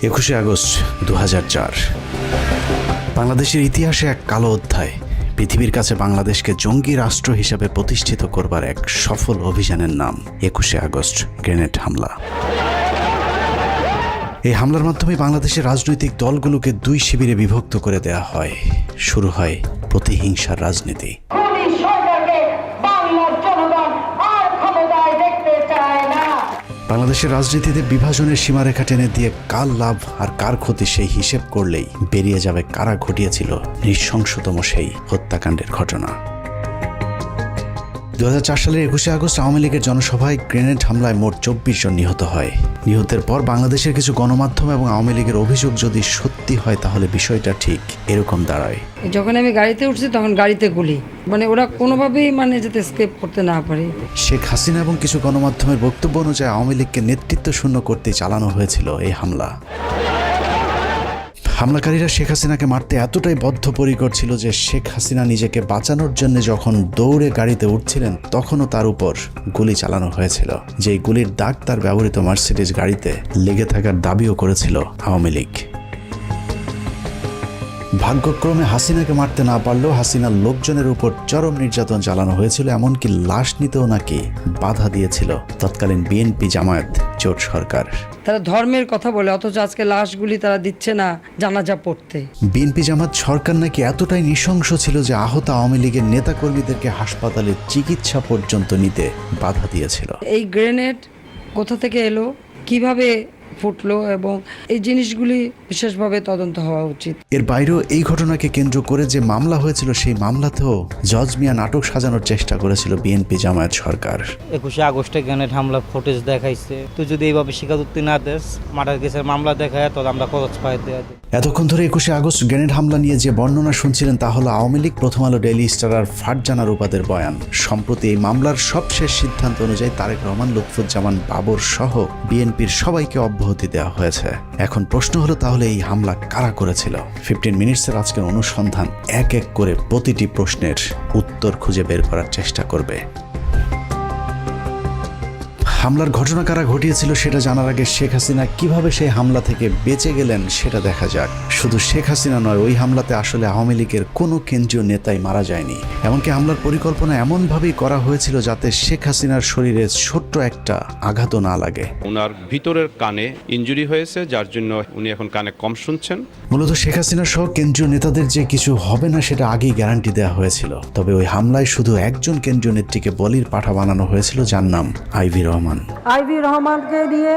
21শে August 2004 বাংলাদেশের ইতিহাসে এক কালো অধ্যায়। পৃথিবীর কাছে বাংলাদেশকে জঙ্গি রাষ্ট্র হিসেবে প্রতিষ্ঠিত করবার এক সফল অভিযানের নাম 21শে আগস্ট গ্রেনেড হামলা। এই হামলার মাধ্যমে বাংলাদেশের রাজনৈতিক দলগুলোকে দুই শিবিরে বিভক্ত করে দেয়া হয়। শুরু হয় প্রতিহিংসার রাজনীতি। বাংলাদেশের রাজনীতিতে বিভাজনের সীমারেখা টেনে দিয়ে কার লাভ আর কার ক্ষতি সেই হিসেব করলেই বেরিয়ে যাবে কারা ঘটিয়েছিল নৃশংসতম সেই হত্যাকাণ্ডের ঘটনা। 2004 সালের 21শে আগস্ট আওয়ামী লীগের জনসভায় গ্রেনেড হামলায় মোট 24 জন নিহত হয়। নিহতের পর বাংলাদেশের কিছু গণমাধ্যম এবং আওয়ামী লীগের অভিযোগ যদি সত্যি হয় তাহলে বিষয়টা ঠিক এরকম দাঁড়ায়। যখন আমি গাড়িতে উঠছি তখন গাড়িতে গুলি, ওরা কোনোভাবেই যাতে এসকেপ করতে না পারে। শেখ হাসিনা এবং কিছু গণমাধ্যমের বক্তব্য অনুযায়ী আওয়ামী লীগকে নেতৃত্ব শূন্য করতে চালানো হয়েছিল এই হামলা। হামলাকারীরা শেখ হাসিনাকে মারতে এতটাই বদ্ধপরিকর ছিল যে শেখ হাসিনা নিজেকে বাঁচানোর জন্য যখন দৌড়ে গাড়িতে উঠছিলেন তখনও তার উপর গুলি চালানো হয়েছিল, যেই গুলির দাগ তার ব্যবহৃত মার্সিডিজ গাড়িতে লেগে থাকার দাবিও করেছিল আওয়ামী লীগ। ভাগ্যক্রমে হাসিনাকে মারতে না পারলেও হাসিনার লোকজনের উপর চরম নির্যাতন চালানো হয়েছিল, এমনকি লাশ নিতেও নাকি বাধা দিয়েছিল তৎকালীন বিএনপি জামায়াত জোট সরকার। তারা ধর্মের কথা বলে অথচ আজকে লাশগুলি তারা দিচ্ছে না জানাজা পড়তে। বিএনপি জামাত সরকার নাকি এতটাই নৃশংস ছিল যে আহত আওয়ামী লীগের নেতাকর্মীদেরকে হাসপাতালে চিকিৎসা পর্যন্ত নিতে বাধা দিয়েছিল। এই গ্রেনেড কোথা থেকে এলো, কিভাবে ফুটলো, এবং এই জিনিসগুলি বিশেষভাবে তদন্ত হওয়া উচিত। এর বাইরেও এই ঘটনাকে কেন্দ্র করে যে মামলা হয়েছিল সেই মামলাতেও জজ মিয়া নাটক সাজানোর চেষ্টা করেছিল বিএনপি জামায়াত সরকার। 21শে আগস্টে গ্রেনেড হামলা ফুটেজ দেখাইছে, তুই যদি এইভাবে স্বীকারোক্তি না দেস, মার্ডার কেসের মামলা দেখায় তো আমরা খরচ পাই দেয়া। এতক্ষণ ধরে 21শে আগস্ট গ্রেনেড হামলা নিয়ে যে বর্ণনা শুনছিলেন তা হলো আওয়ামী লীগ, প্রথম আলো, ডেইলি স্টার আর ফারজানা রূপাদের বয়ান। সম্প্রতি এই মামলার সবশেষ সিদ্ধান্ত অনুযায়ী তারেক রহমান, লুৎফুজ্জামান বাবর সহ বিএনপির সবাইকে অব্যাহতি দেওয়া হয়েছে। এখন প্রশ্ন হলো তাহলে এই হামলা কারা করেছিল? 15 মিনিটসের আজকের অনুসন্ধান এক এক করে প্রতিটি প্রশ্নের উত্তর খুঁজে বের করার চেষ্টা করবে। হামলার ঘটনা কারা ঘটিয়েছিল সেটা জানার আগে শেখ হাসিনা কিভাবে সেই হামলা থেকে বেঁচে গেলেন সেটা দেখা যাক। শুধু শেখ হাসিনা নয়, ওই হামলাতে আসলে আওয়ামী লীগের কোনো কেন্দ্রীয় নেতাই মারা যায়নি। এমনকি হামলার পরিকল্পনা এমনভাবেই করা হয়েছিল যাতে শেখ হাসিনার শরীরে ছোট্ট একটা আঘাতও না লাগে। ওনার ভিতরের কানে ইনজুরি হয়েছে, যার জন্য উনি এখন কানে কম শুনছেন। মূলত শেখ হাসিনা সহ কেন্দ্রীয় নেতাদের যে কিছু হবে না সেটা আগেই গ্যারান্টি দেওয়া হয়েছিল। তবে ওই হামলায় শুধু একজন কেন্দ্রীয় নেত্রীকে বলির পাঠা বানানো হয়েছিল, যার নাম আইভি রহমান। আইভি রহমানকে নিয়ে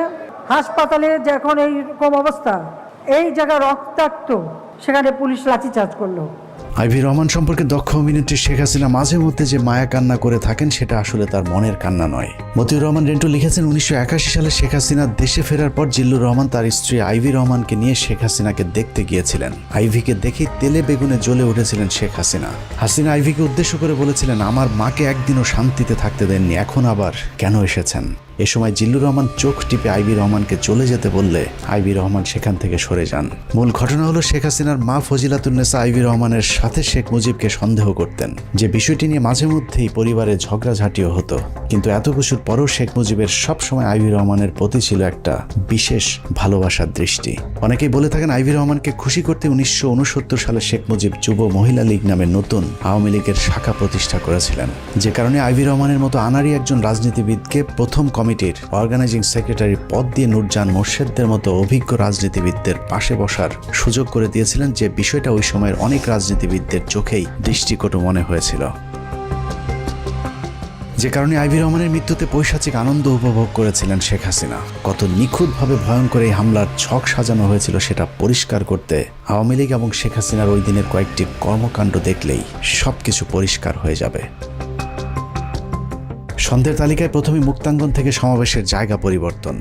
হাসপাতালে যখন এইরকম অবস্থা, এই জায়গা রক্তাক্ত, সেখানে পুলিশ লাঠিচার্জ করলো। আইভি রহমান সম্পর্কে দক্ষ অভিনেত্রী শেখ হাসিনা মাঝে মধ্যে যে মায়া কান্না করে থাকেন সেটা আসলে তার মনের কান্না নয়। মতিউর রহমান রেন্টু লিখেছেন, 1981 সালে শেখ হাসিনা দেশে ফেরার পর জিল্লুর রহমান তার স্ত্রী আইভি রহমানকে নিয়ে শেখ হাসিনাকে দেখতে গিয়েছিলেন। আইভিকে দেখেই তেলে বেগুনে জ্বলে উঠেছিলেন শেখ হাসিনা। হাসিনা আইভিকে উদ্দেশ্য করে বলেছিলেন, আমার মাকে একদিনও শান্তিতে থাকতে দেননি, এখন আবার কেন এসেছেন? এ সময় জিল্লুর রহমান চোখ টিপে আইভি রহমানকে চলে যেতে বললে আইভি রহমান সেখান থেকে সরে যান। মূল ঘটনা হলো শেখ হাসিনার মা ফজিলাতুন্নেসা আইভি রহমানের সাথে শেখ মুজিবকে সন্দেহ করতেন, যে বিষয়টি নিয়ে মাঝে মধ্যেই পরিবারে ঝগড়াঝাটিও হতো। কিন্তু এত কিছুর পরও শেখ মুজিবের সবসময় আইভি রহমানের প্রতি ছিল একটা বিশেষ ভালোবাসার দৃষ্টি। অনেকেই বলে থাকেন আইভি রহমানকে খুশি করতে 1969 সালে শেখ মুজিব যুব মহিলা লীগ নামে নতুন আওয়ামী লীগের শাখা প্রতিষ্ঠা করেছিলেন, যে কারণে আইভি রহমানের মতো আনাড়ি একজন রাজনীতিবিদকে প্রথম কমিটির অর্গানাইজিং সেক্রেটারি পদ দিয়ে নূরজাহান মোর্শেদদের মতো অভিজ্ঞ রাজনীতিবিদদের পাশে বসার সুযোগ করে দিয়েছিলেন, যে বিষয়টা ওই সময়ের অনেক রাজনীতিবিদদের চোখেই দৃষ্টিকটু মনে হয়েছিল। যে কারণে আইভি রহমানের মৃত্যুতে পৈশাচিক আনন্দ উপভোগ করেছিলেন শেখ হাসিনা। কত নিখুঁতভাবে ভয়ঙ্কর এই হামলার ছক সাজানো হয়েছিল সেটা পরিষ্কার করতে আওয়ামী লীগ এবং শেখ হাসিনার ওই দিনের কয়েকটি কর্মকাণ্ড দেখলেই সবকিছু পরিষ্কার হয়ে যাবে। সন্ধ্যের তালিকায় প্রথমে মুক্তাঙ্গন থেকে সমাবেশের জায়গা পরিবর্তন।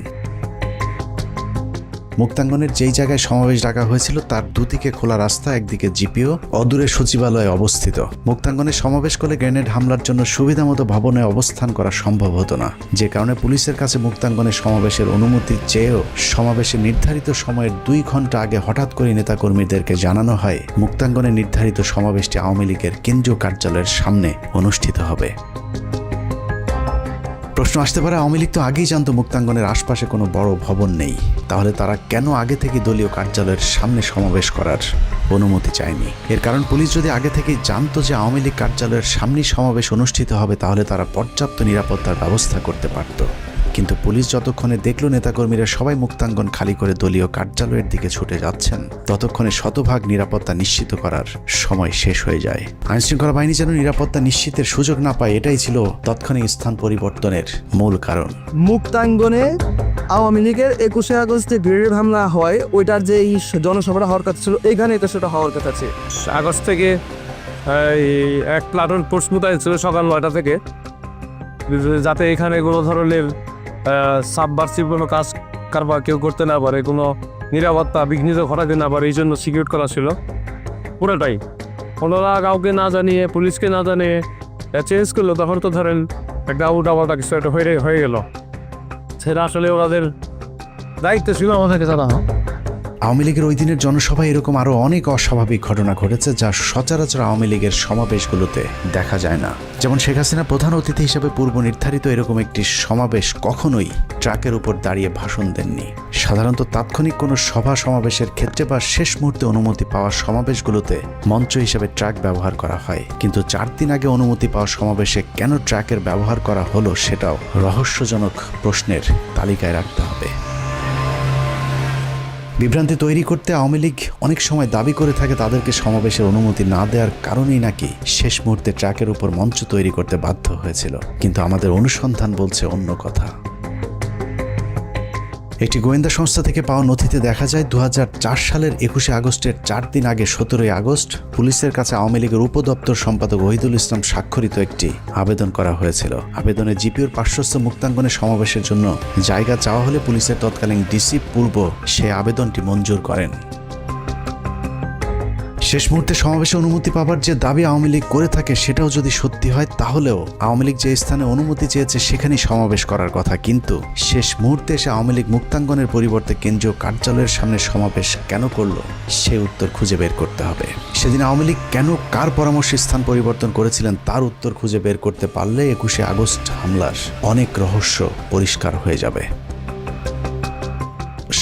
মুক্তাঙ্গনের যেই জায়গায় সমাবেশ ডাকা হয়েছিল তার দুদিকে খোলা রাস্তা, একদিকে জিপিও, অদূরে সচিবালয় অবস্থিত। মুক্তাঙ্গনে সমাবেশ করলে গ্রেনেড হামলার জন্য সুবিধামতো ভবনে অবস্থান করা সম্ভব হতো না, যে কারণে পুলিশের কাছে মুক্তাঙ্গনে সমাবেশের অনুমতি চেয়েও সমাবেশের নির্ধারিত সময়ের 2 ঘন্টা আগে হঠাৎ করে নেতাকর্মীদেরকে জানানো হয় মুক্তাঙ্গনে নির্ধারিত সমাবেশটি আওয়ামী লীগের কেন্দ্রীয় কার্যালয়ের সামনে অনুষ্ঠিত হবে। প্রশ্ন আসতে পারে, আওয়ামী লীগ তো আগেই জানতো মুক্তাঙ্গনের আশপাশে কোনো বড় ভবন নেই, তাহলে তারা কেন আগে থেকে দলীয় কার্যালয়ের সামনে সমাবেশ করার অনুমতি চায়নি? এর কারণ পুলিশ যদি আগে থেকেই জানতো যে আওয়ামী লীগ কার্যালয়ের সামনেই সমাবেশ অনুষ্ঠিত হবে, তাহলে তারা পর্যাপ্ত নিরাপত্তার ব্যবস্থা করতে পারত। কিন্তু পুলিশ যতক্ষণে দেখল নেতাকর্মীরা সবাই মুক্তাঙ্গন খালি করে দলীয় কার্যালয়ের দিকে ছুটে যাচ্ছেন, ততক্ষণে শতভাগ নিরাপত্তা নিশ্চিত করার সময় শেষ হয়ে যায়। আইনশৃঙ্খলা বাহিনী যেন নিরাপত্তা নিশ্চিতের সুযোগ না পায়, এটাই ছিল তাৎক্ষণিক স্থান পরিবর্তনের মূল কারণ। মুক্তাঙ্গনে আওয়ামী লীগের 21শে আগস্টে গ্রেনেড হামলা হয়, ওইটার যে এই জনসভাটা হওয়ার কথা ছিল, এইখানে এটা সেটা হওয়ার কথা ছিল। আগস্ট থেকে এক প্লাটুন ফোর্স মোতায়েন ছিল সকাল 9টা থেকে, যাতে এখানে কোনো ধরনের সাবভার্সিভ কোনো কাজ কারবার কেউ করতে না পারে, কোনো নিরাপত্তা বিঘ্নিত ঘটাতে না পারে, এই জন্য সিকিউর করা ছিল পুরোটাই। ওনারা কাউকে না জানিয়ে, পুলিশকে না জানিয়ে চেঞ্জ করলো, তখন তো ধরেন একটা উল্টাপাল্টা কিছু একটা হয়ে গেল। সেটা আসলে ওনাদের দায়িত্ব ছিল আমাদেরকে জানানো। আওয়ামী লীগের ওই দিনের জনসভায় এরকম আরও অনেক অস্বাভাবিক ঘটনা ঘটেছে, যা সচরাচর আওয়ামী লীগের সমাবেশগুলোতে দেখা যায় না। যেমন শেখ হাসিনা প্রধান অতিথি হিসেবে পূর্ব নির্ধারিত এরকম একটি সমাবেশ কখনোই ট্রাকের উপর দাঁড়িয়ে ভাষণ দেননি। সাধারণত তাৎক্ষণিক কোনো সভা সমাবেশের ক্ষেত্রে বা শেষ মুহূর্তে অনুমতি পাওয়া সমাবেশগুলোতে মঞ্চ হিসেবে ট্রাক ব্যবহার করা হয়, কিন্তু 4 দিন আগে অনুমতি পাওয়া সমাবেশে কেন ট্রাকের ব্যবহার করা হলো সেটাও রহস্যজনক প্রশ্নের তালিকায় রাখতে হবে। বিভ্রান্তি তৈরি করতে আওয়ামী লীগ অনেক সময় দাবি করে থাকে তাদেরকে সমাবেশের অনুমতি না দেওয়ার কারণেই নাকি শেষ মুহূর্তে ট্রাকের উপর মঞ্চ তৈরি করতে বাধ্য হয়েছিল, কিন্তু আমাদের অনুসন্ধান বলছে অন্য কথা। একটি গোয়েন্দা সংস্থা থেকে পাওয়া নথিতে দেখা যায় 2004 সালের 21শে আগস্টের 4 দিন আগে 17ই আগস্ট পুলিশের কাছে আওয়ামী লীগের উপদপ্তর সম্পাদক ওহিদুল ইসলাম স্বাক্ষরিত একটি আবেদন করা হয়েছিল। আবেদনে জিপিওর পার্শ্বস্থ মুক্তাঙ্গনের সমাবেশের জন্য জায়গা চাওয়া হলে পুলিশের তৎকালীন ডিসি পূর্ব সেই আবেদনটি মঞ্জুর করেন। শেষ মুহূর্তে সমাবেশে অনুমতি পাবার যে দাবি আওয়ামী লীগ করে থাকে, সেটাও যদি সত্যি হয়, তাহলেও আওয়ামী লীগ যে স্থানে অনুমতি চেয়েছে সেখানেই সমাবেশ করার কথা, কিন্তু শেষ মুহূর্তে এসে আওয়ামী লীগ মুক্তাঙ্গনের পরিবর্তে কেন্দ্রীয় কার্যালয়ের সামনে সমাবেশ কেন করলো, সে উত্তর খুঁজে বের করতে হবে। সেদিন আওয়ামী লীগ কেন কার পরামর্শে স্থান পরিবর্তন করেছিলেন তার উত্তর খুঁজে বের করতে পারলে 21শে আগস্ট হামলার অনেক রহস্য পরিষ্কার হয়ে যাবে।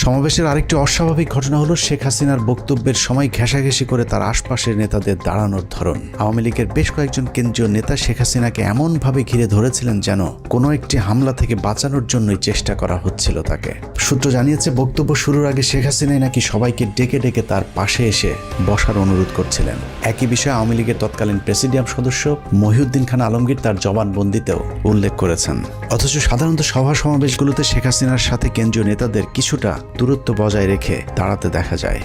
সমাবেশের আরেকটি অস্বাভাবিক ঘটনা হলো শেখ হাসিনার বক্তব্যের সময় ঘেঁষাঘেঁষি করে তার আশপাশের নেতাদের দাঁড়ানোর ধরন। আওয়ামী লীগের বেশ কয়েকজন কেন্দ্রীয় নেতা শেখ হাসিনাকে এমনভাবে ঘিরে ধরেছিলেন যেন কোনো একটি হামলা থেকে বাঁচানোর জন্যই চেষ্টা করা হচ্ছিল তাকে। সূত্র জানিয়েছে, বক্তব্য শুরুর আগে শেখ হাসিনাই নাকি সবাইকে ডেকে ডেকে তার পাশে এসে বসার অনুরোধ করছিলেন। একই বিষয়ে আওয়ামী লীগের তৎকালীন প্রেসিডিয়াম সদস্য মহিউদ্দিন খান আলমগীর তার জবানবন্দিতেও উল্লেখ করেছেন। অথচ সাধারণত সভা সমাবেশগুলোতে শেখ হাসিনার সাথে কেন্দ্রীয় নেতাদের কিছুটা দূরত্ব বজায় রেখে দাঁড়াতে দেখা যায়।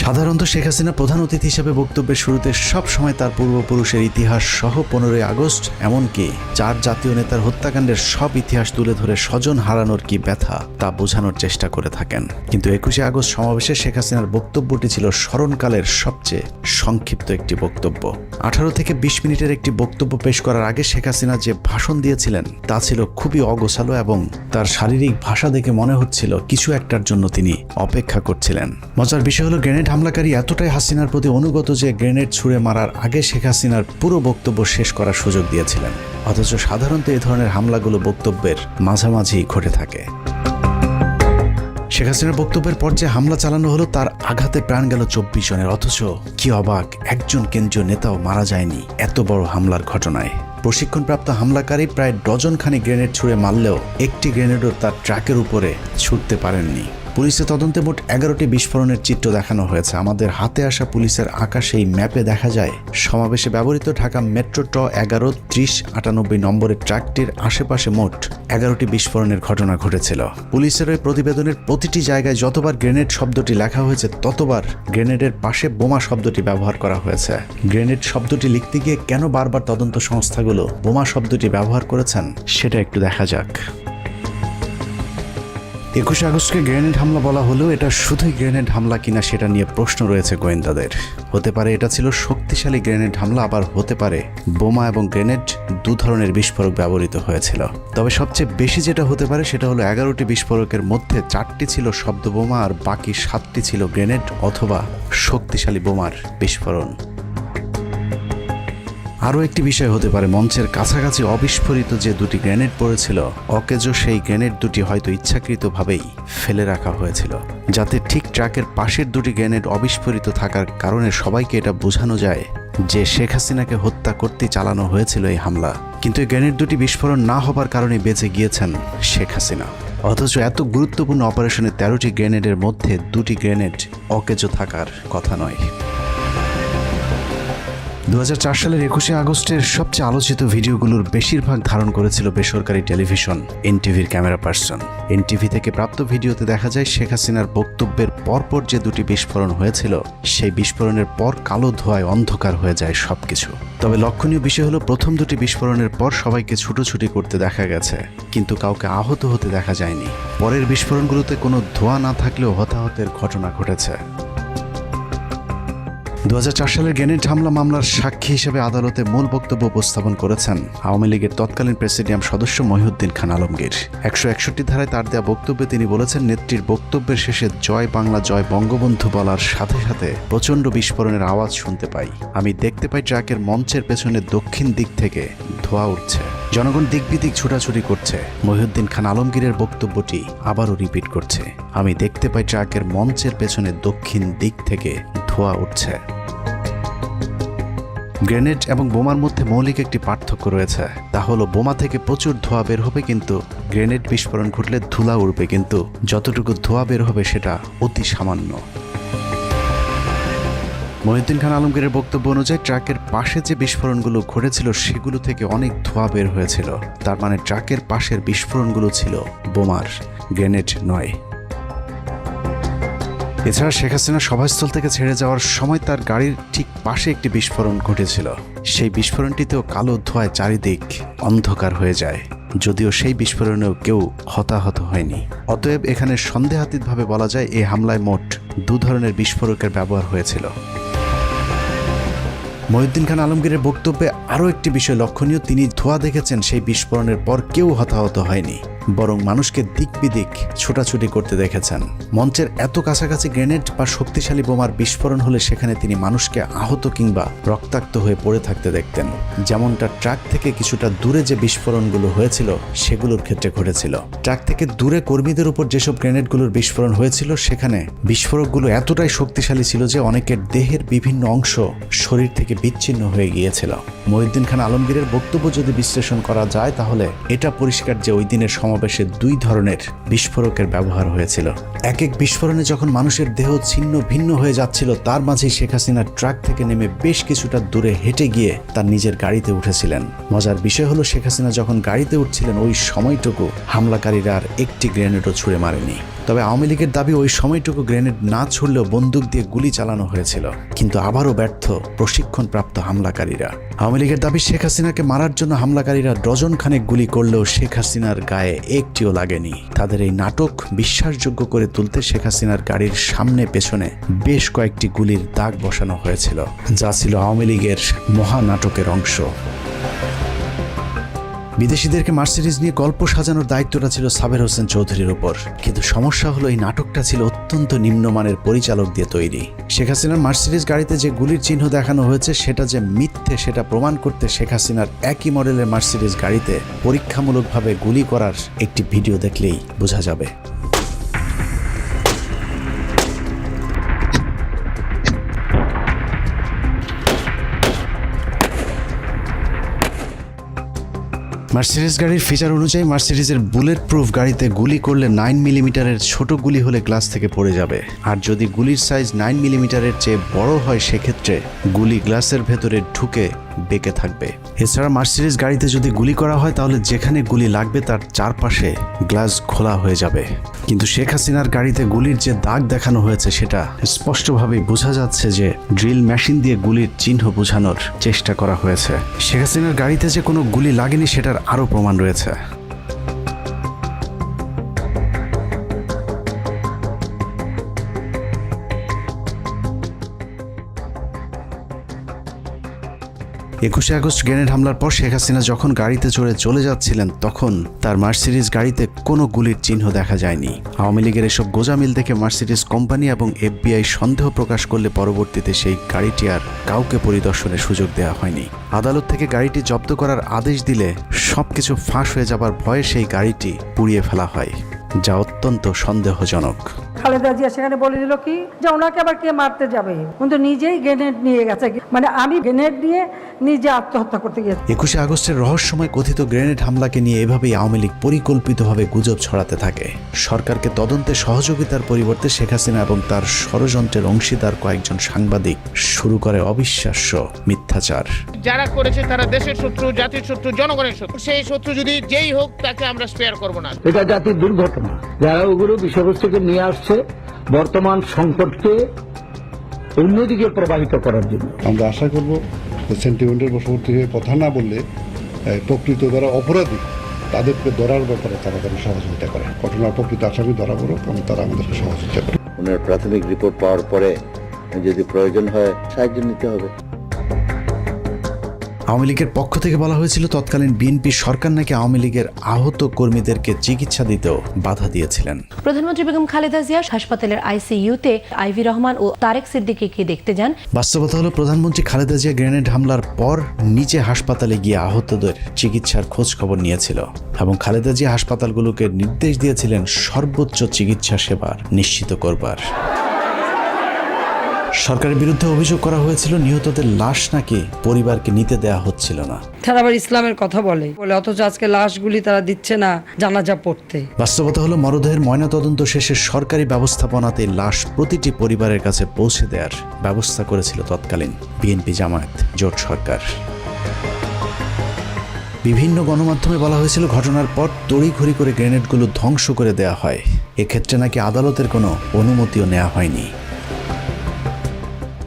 সাধারণত শেখ হাসিনা প্রধান অতিথি হিসেবে বক্তব্যের শুরুতে সব সময় তার পূর্বপুরুষের ইতিহাস সহ 15ই আগস্ট এমনকি 4 জাতীয় নেতার হত্যাকাণ্ডের সব ইতিহাস তুলে ধরে স্বজন হারানোর কি ব্যথা তা বোঝানোর চেষ্টা করে থাকেন। কিন্তু 21শে আগস্ট সমাবেশে শেখ হাসিনার বক্তব্যটি ছিল স্মরণকালের সবচেয়ে সংক্ষিপ্ত একটি বক্তব্য। 18 থেকে 20 মিনিটের একটি বক্তব্য পেশ করার আগে শেখ হাসিনা যে ভাষণ দিয়েছিলেন তা ছিল খুবই অগোছালো এবং তার শারীরিক ভাষা দেখে মনে হচ্ছিল কিছু একটার জন্য তিনি অপেক্ষা করছিলেন। মজার বিষয় হলো গ্রেনেড হামলাকারী এতটাই হাসিনার প্রতি অনুগত যে গ্রেনেড ছুঁড়ে মারার আগে শেখ হাসিনার পুরো বক্তব্য শেষ করার সুযোগ দিয়েছিলেন। অথচ সাধারণত এই ধরনের হামলাগুলো বক্তব্যের মাঝামাঝি ঘটে থাকে। শেখ হাসিনার বক্তব্যের পর যে হামলা চালানো হলো তার আঘাতে প্রাণ গেল 24 জনের, অথচ কি অবাক, একজন কেন্দ্রীয় নেতাও মারা যায়নি এত বড় হামলার ঘটনায়। প্রশিক্ষণপ্রাপ্ত হামলাকারী প্রায় ডজনখানি গ্রেনেড ছুঁড়ে মারলেও একটি গ্রেনেডও তার ট্রাকের উপরে ছুটতে পারেননি। পুলিশের তদন্তে মোট 11টি বিস্ফোরণের চিত্র দেখানো হয়েছে। আমাদের হাতে আসা পুলিশের আঁকা সেই ম্যাপে দেখা যায় সমাবেশে ব্যবহৃত ঢাকা মেট্রো ট 11-30-98 নম্বরের ট্রাকটির আশেপাশে মোট 11টি বিস্ফোরণের ঘটনা ঘটেছিল। পুলিশের ওই প্রতিবেদনের প্রতিটি জায়গায় যতবার গ্রেনেড শব্দটি লেখা হয়েছে ততবার গ্রেনেডের পাশে বোমা শব্দটি ব্যবহার করা হয়েছে। গ্রেনেড শব্দটি লিখতে গিয়ে কেন বারবার তদন্ত সংস্থাগুলো বোমা শব্দটি ব্যবহার করেছেন সেটা একটু দেখা যাক। 21শে আগস্টকে গ্রেনেড হামলা বলা হলেও এটা শুধুই গ্রেনেড হামলা কিনা সেটা নিয়ে প্রশ্ন রয়েছে গোয়েন্দাদের। হতে পারে এটা ছিল শক্তিশালী গ্রেনেড হামলা, আবার হতে পারে বোমা এবং গ্রেনেড দু ধরনের বিস্ফোরক ব্যবহৃত হয়েছিল। তবে সবচেয়ে বেশি যেটা হতে পারে সেটা হলো 11টি বিস্ফোরকের মধ্যে 4টি ছিল শব্দ বোমা আর বাকি 7টি ছিল গ্রেনেড অথবা শক্তিশালী বোমার বিস্ফোরণ। আরও একটি বিষয় হতে পারে, মঞ্চের কাছাকাছি অবিস্ফোরিত যে দুটি গ্রেনেড পড়েছিল, অকেজো সেই গ্রেনেড দুটি হয়তো ইচ্ছাকৃতভাবেই ফেলে রাখা হয়েছিল, যাতে ঠিক ট্রাকের পাশের দুটি গ্রেনেড অবিস্ফোরিত থাকার কারণে সবাইকে এটা বোঝানো যায় যে শেখ হাসিনাকে হত্যা করতে চালানো হয়েছিল এই হামলা। কিন্তু এই গ্রেনেড দুটি বিস্ফোরণ না হবার কারণে বেঁচে গিয়েছেন শেখ হাসিনা। অথচ এত গুরুত্বপূর্ণ অপারেশনে 13টি গ্রেনেডের মধ্যে 2টি গ্রেনেড অকেজো থাকার কথা নয়। 2004 সালের 21শে আগস্টের সবচেয়ে আলোচিত ভিডিওগুলোর বেশিরভাগ ধারণ করেছিল বেসরকারি টেলিভিশন এনটিভির ক্যামেরা পার্সন। এনটিভি থেকে প্রাপ্ত ভিডিওতে দেখা যায় শেখ হাসিনার বক্তব্যের পরপর যে দুটি বিস্ফোরণ হয়েছিল, সেই বিস্ফোরণের পর কালো ধোঁয়ায় অন্ধকার হয়ে যায় সবকিছু। তবে লক্ষণীয় বিষয় হলো, প্রথম দুটি বিস্ফোরণের পর সবাইকে ছুটোছুটি করতে দেখা গেছে, কিন্তু কাউকে আহত হতে দেখা যায়নি। পরের বিস্ফোরণগুলোতে কোনো ধোঁয়া না থাকলেও হতাহতের ঘটনা ঘটেছে। 2004 সালের গ্রেনেড হামলা মামলার সাক্ষী হিসেবে আদালতে মূল বক্তব্য উপস্থাপন করেছেন আওয়ামী লীগের তৎকালীন প্রেসিডিয়াম সদস্য মহিউদ্দিন খান আলমগীর। 161 ধারায় তার দেয়া বক্তব্যে তিনি বলেছেন, নেত্রীর বক্তব্যের শেষে জয় বাংলা জয় বঙ্গবন্ধু বলার সাথে সাথে প্রচণ্ড বিস্ফোরণের আওয়াজ শুনতে পাই। আমি দেখতে পাই ট্রাকের মঞ্চের পেছনে দক্ষিণ দিক থেকে ধোঁয়া উঠছে, জনগণ দিক বিদিক ছুটাছুটি করছে। মহিউদ্দিন খান আলমগীরের বক্তব্যটি আবারও রিপিট করছে, আমি দেখতে পাই ট্রাকের মঞ্চের পেছনে দক্ষিণ দিক থেকে ধোঁয়া উঠছে। গ্রেনেড এবং বোমার মধ্যে মৌলিক একটি পার্থক্য রয়েছে, তা হলো বোমা থেকে প্রচুর ধোঁয়া বের হবে, কিন্তু গ্রেনেড বিস্ফোরণ ঘটলে ধুলা উড়বে, কিন্তু যতটুকু ধোঁয়া বের হবে সেটা অতি সামান্য। মহিউদ্দিন খান আলমগীরের বক্তব্য অনুযায়ী ট্রাকের পাশে যে বিস্ফোরণগুলো ঘটেছিল সেগুলো থেকে অনেক ধোঁয়া বের হয়েছিল। তার মানে ট্রাকের পাশের বিস্ফোরণগুলো ছিল বোমার, গ্রেনেড নয়। এছাড়া শেখ হাসিনা সভাস্থল থেকে ছেড়ে যাওয়ার সময় তার গাড়ির ঠিক পাশে একটি বিস্ফোরণ ঘটেছিল। সেই বিস্ফোরণটিতেও কালো ধোঁয়ায় চারিদিক অন্ধকার হয়ে যায়, যদিও সেই বিস্ফোরণেও কেউ হতাহত হয়নি। অতএব এখানে সন্দেহাতীতভাবে বলা যায় এই হামলায় মোট 2 ধরনের বিস্ফোরকের ব্যবহার হয়েছিল। মহিউদ্দিন খান আলমগীরের বক্তব্যে আরও একটি বিষয় লক্ষণীয়, তিনি ধোঁয়া দেখেছেন সেই বিস্ফোরণের পর কেউ হতাহত হয়নি, বরং মানুষকে দিক বিদিক ছোটাছুটি করতে দেখেছেন। মঞ্চের এত কাছাকাছি গ্রেনেড বা শক্তিশালী বোমার বিস্ফোরণ হলে সেখানে তিনি মানুষকে আহত কিংবা রক্তাক্ত হয়ে পড়ে থাকতে দেখতেন, যেমনটা ট্রাক থেকে কিছুটা দূরে যে বিস্ফোরণগুলো হয়েছিল সেগুলোর ক্ষেত্রে ঘটেছিল। ট্রাক থেকে দূরে কর্মীদের উপর যেসব গ্রেনেডগুলোর বিস্ফোরণ হয়েছিল, সেখানে বিস্ফোরকগুলো এতটাই শক্তিশালী ছিল যে অনেকের দেহের বিভিন্ন অংশ শরীর থেকে বিচ্ছিন্ন হয়ে গিয়েছিল। মহিউদ্দিন খান আলমগীরের বক্তব্য যদি বিশ্লেষণ করা যায়, তাহলে এটা পরিষ্কার যে ওই দিনের সমাবেশে 2 ধরনের বিস্ফোরকের ব্যবহার হয়েছিল। এক এক বিস্ফোরণে যখন মানুষের দেহ ছিন্ন ভিন্ন হয়ে যাচ্ছিল, তার মাঝেই শেখ হাসিনা ট্রাক থেকে নেমে বেশ কিছুটা দূরে হেঁটে গিয়ে তার নিজের গাড়িতে উঠেছিলেন। মজার বিষয় হলো, শেখ হাসিনা যখন গাড়িতে উঠছিলেন ওই সময়টুকু হামলাকারীরা আর একটি গ্রেনেডও ছুঁড়ে মারেনি। তবে আওয়ামী লীগের দাবি ওই সময়টুকু গ্রেনেড না ছুড়লেও বন্দুক দিয়ে গুলি চালানো হয়েছিল, কিন্তু আবারও ব্যর্থ প্রশিক্ষণপ্রাপ্ত হামলাকারীরা। আওয়ামী লীগের দাবি, শেখ হাসিনাকে মারার জন্য হামলাকারীরা ডজন খানেক গুলি করলেও শেখ হাসিনার গায়ে একটিও লাগেনি। তাদের এই নাটক বিশ্বাসযোগ্য করে তুলতে শেখ হাসিনার গাড়ির সামনে পেছনে বেশ কয়েকটি গুলির দাগ বসানো হয়েছিল, যা ছিল আওয়ামী লীগের মহানাটকের অংশ। বিদেশিদেরকে মার্সিডিজ নিয়ে গল্প সাজানোর দায়িত্বটা ছিল সাবের হোসেন চৌধুরীর উপর, কিন্তু সমস্যা হলো এই নাটকটা ছিল অত্যন্ত নিম্নমানের পরিচালক দিয়ে তৈরি। শেখ হাসিনার মার্সিডিজ গাড়িতে যে গুলির চিহ্ন দেখানো হয়েছে সেটা যে মিথ্যে, সেটা প্রমাণ করতে শেখ হাসিনার একই মডেলের মার্সিডিজ গাড়িতে পরীক্ষামূলকভাবে গুলি করার একটি ভিডিও দেখলেই বোঝা যাবে। মার্সিডিজ গাড়ির ফিচার অনুযায়ী মার্সিডিজের বুলেট প্রুফ গাড়িতে গুলি করলে 9 মিলিমিটারের ছোট গুলি হলে গ্লাস থেকে পড়ে যাবে, আর যদি গুলির সাইজ 9 মিলিমিটারের চেয়ে বড় হয় সেক্ষেত্রে গুলি গ্লাসের ভেতরে ঢুকে বেঁকে থাকবে। এছাড়া মার্সিডিজ গাড়িতে যদি গুলি করা হয় তাহলে যেখানে গুলি লাগবে তার চারপাশে গ্লাস খোলা হয়ে যাবে। কিন্তু শেখ হাসিনার গাড়িতে গুলির যে দাগ দেখানো হয়েছে সেটা স্পষ্টভাবেই বোঝা যাচ্ছে যে ড্রিল মেশিন দিয়ে গুলির চিহ্ন বোঝানোর চেষ্টা করা হয়েছে। শেখ হাসিনার গাড়িতে যে কোনো গুলি লাগেনি সেটার আরও প্রমাণ রয়েছে। 21 আগস্ট গ্রেনেড হামলার পর শেখ হাসিনা যখন গাড়িতে চড়ে চলে যাচ্ছিলেন তখন তার মার্সিডিজ গাড়িতে কোনো গুলির চিহ্ন দেখা যায়নি। আওয়ামী লীগের এসব গোজামিল দেখে মার্সিডিজ কোম্পানি এবং FBI সন্দেহ প্রকাশ করলে পরবর্তীতে সেই গাড়িটি আর কাউকে পরিদর্শনের সুযোগ দেওয়া হয়নি। আদালত থেকে গাড়িটি জব্দ করার আদেশ দিলে সবকিছু ফাঁস হয়ে যাবার ভয়ে সেই গাড়িটি পুড়িয়ে ফেলা হয়, যা অত্যন্ত সন্দেহজনক। খালেদা জিয়া সেখানে বলে দিল কি যে ওনাকে আবার কে মারতে যাবে, কিন্তু নিজেই গ্রেনেড নিয়ে গেছে, মানে আমি গ্রেনেড নিয়ে নিজে আত্মহত্যা করতে গিয়েছি। 21 আগস্টের রহস্যময় কথিত গ্রেনেড হামলাকে নিয়ে এভাবেই আওয়ামী লীগ পরিকল্পিতভাবে গুজব ছড়াতে থাকে। সরকারকে তদন্তে সহযোগিতার পরিবর্তে শেখ হাসিনা এবং তার ষড়যন্ত্রের অংশীদার কয়েকজন সাংবাদিক শুরু করে অবিশ্বাস্য মিথ্যাচার। যারা করেছে তারা দেশের শত্রু, জাতির শত্রু, জনগণের শত্রু। সেই শত্রু যদি যেই হোক তাকে আমরা স্পেয়ার করব না। এটা জাতির দুর্ঘটনা। যারা ওগুলো বিষয়বস্তুকে নিয়ে আসছে বর্তমান সংকটকে অন্যদিকে প্রবাহিত করার জন্য। আমরা আশা করব সেন্টিমেন্টের বশবর্তী হয়ে কথা না বললে প্রকৃত যারা অপরাধী তাদেরকে ধরার ব্যাপারে তারা যেন সহযোগিতা করে। ঘটনার প্রকৃত আসামি ধরা পড়ুক এবং তারা আমাদেরকে সহযোগিতা করে। ওনার প্রাথমিক রিপোর্ট পাওয়ার পরে যদি প্রয়োজন হয় সাহায্য নিতে হবে। আওয়ামী লীগের পক্ষ থেকে বলা হয়েছিল তৎকালীন বিএনপি সরকার নাকি আওয়ামী লীগের আহত কর্মীদেরকে চিকিৎসা দিতেও বাধা দিয়েছিলেন। প্রধানমন্ত্রী বেগম খালেদা জিয়া হাসপাতালের ICUতে আইভি রহমান ও তারেক সিদ্দিকীকে দেখতে যান। বাস্তবতা হলো প্রধানমন্ত্রী খালেদা জিয়া গ্রেনেড হামলার পর নিজে হাসপাতালে গিয়ে আহতদের চিকিৎসার খোঁজ খবর নিয়েছিল এবং খালেদা জিয়া হাসপাতালগুলোকে নির্দেশ দিয়েছিলেন সর্বোচ্চ চিকিৎসা সেবা নিশ্চিত করবার। সরকারের বিরুদ্ধে অভিযোগ করা হয়েছিল নিহতদের লাশ নাকি পরিবারকে নিতে দেয়া হচ্ছিল না। তারা আবার ইসলামের কথা বলে অথচ আজকে লাশগুলি তারা দিচ্ছে না জানাজা পড়তে। বাস্তবতা হলো মরদেহের ময়নাতদন্ত শেষে সরকারি ব্যবস্থাপনাতে লাশ প্রতিটি পরিবারের কাছে পৌঁছে দেওয়ার ব্যবস্থা করেছিল তৎকালীন বিএনপি জামায়াত জোট সরকার। বিভিন্ন গণমাধ্যমে বলা হয়েছিল ঘটনার পর তড়িঘড়ি করে গ্রেনেডগুলো ধ্বংস করে দেয়া হয়। এক্ষেত্রে নাকি আদালতের কোনো অনুমতিও নেওয়া হয়নি।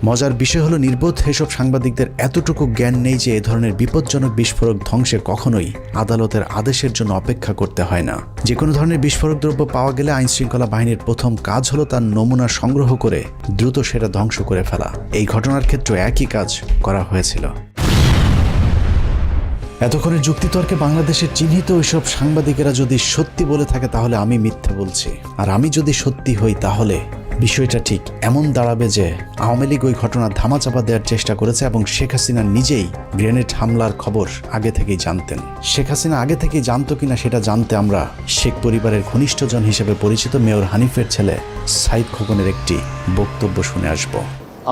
মজার বিষয় হলো নির্বোধ এসব সাংবাদিকদের এতটুকু জ্ঞান নেই যে এ ধরনের বিপজ্জনক বিস্ফোরক ধ্বংসে কখনোই আদালতের আদেশের জন্য অপেক্ষা করতে হয় না। যে কোনো ধরনের বিস্ফোরক দ্রব্য পাওয়া গেলে আইনশৃঙ্খলা বাহিনীর প্রথম কাজ হলো তার নমুনা সংগ্রহ করে দ্রুত সেটা ধ্বংস করে ফেলা। এই ঘটনার ক্ষেত্রে একই কাজ করা হয়েছিল। এতক্ষণের যুক্তিতর্কে বাংলাদেশের চিহ্নিত ওইসব সাংবাদিকেরা যদি সত্যি বলে থাকে তাহলে আমি মিথ্যা বলছি, আর আমি যদি সত্যি হই তাহলে বিষয়টা ঠিক এমন দাঁড়াবে যে আওয়ামী লীগ ওই ঘটনা ধামাচাপা দেওয়ার চেষ্টা করেছে এবং শেখ হাসিনা নিজেই গ্রেনেড হামলার খবর আগে থেকেই জানতেন। শেখ হাসিনা আগে থেকেই জানতো কিনা সেটা জানতে আমরা শেখ পরিবারের ঘনিষ্ঠজন হিসেবে পরিচিত মেয়র হানিফের ছেলে সাইদ খোকনের একটি বক্তব্য শুনে আসব।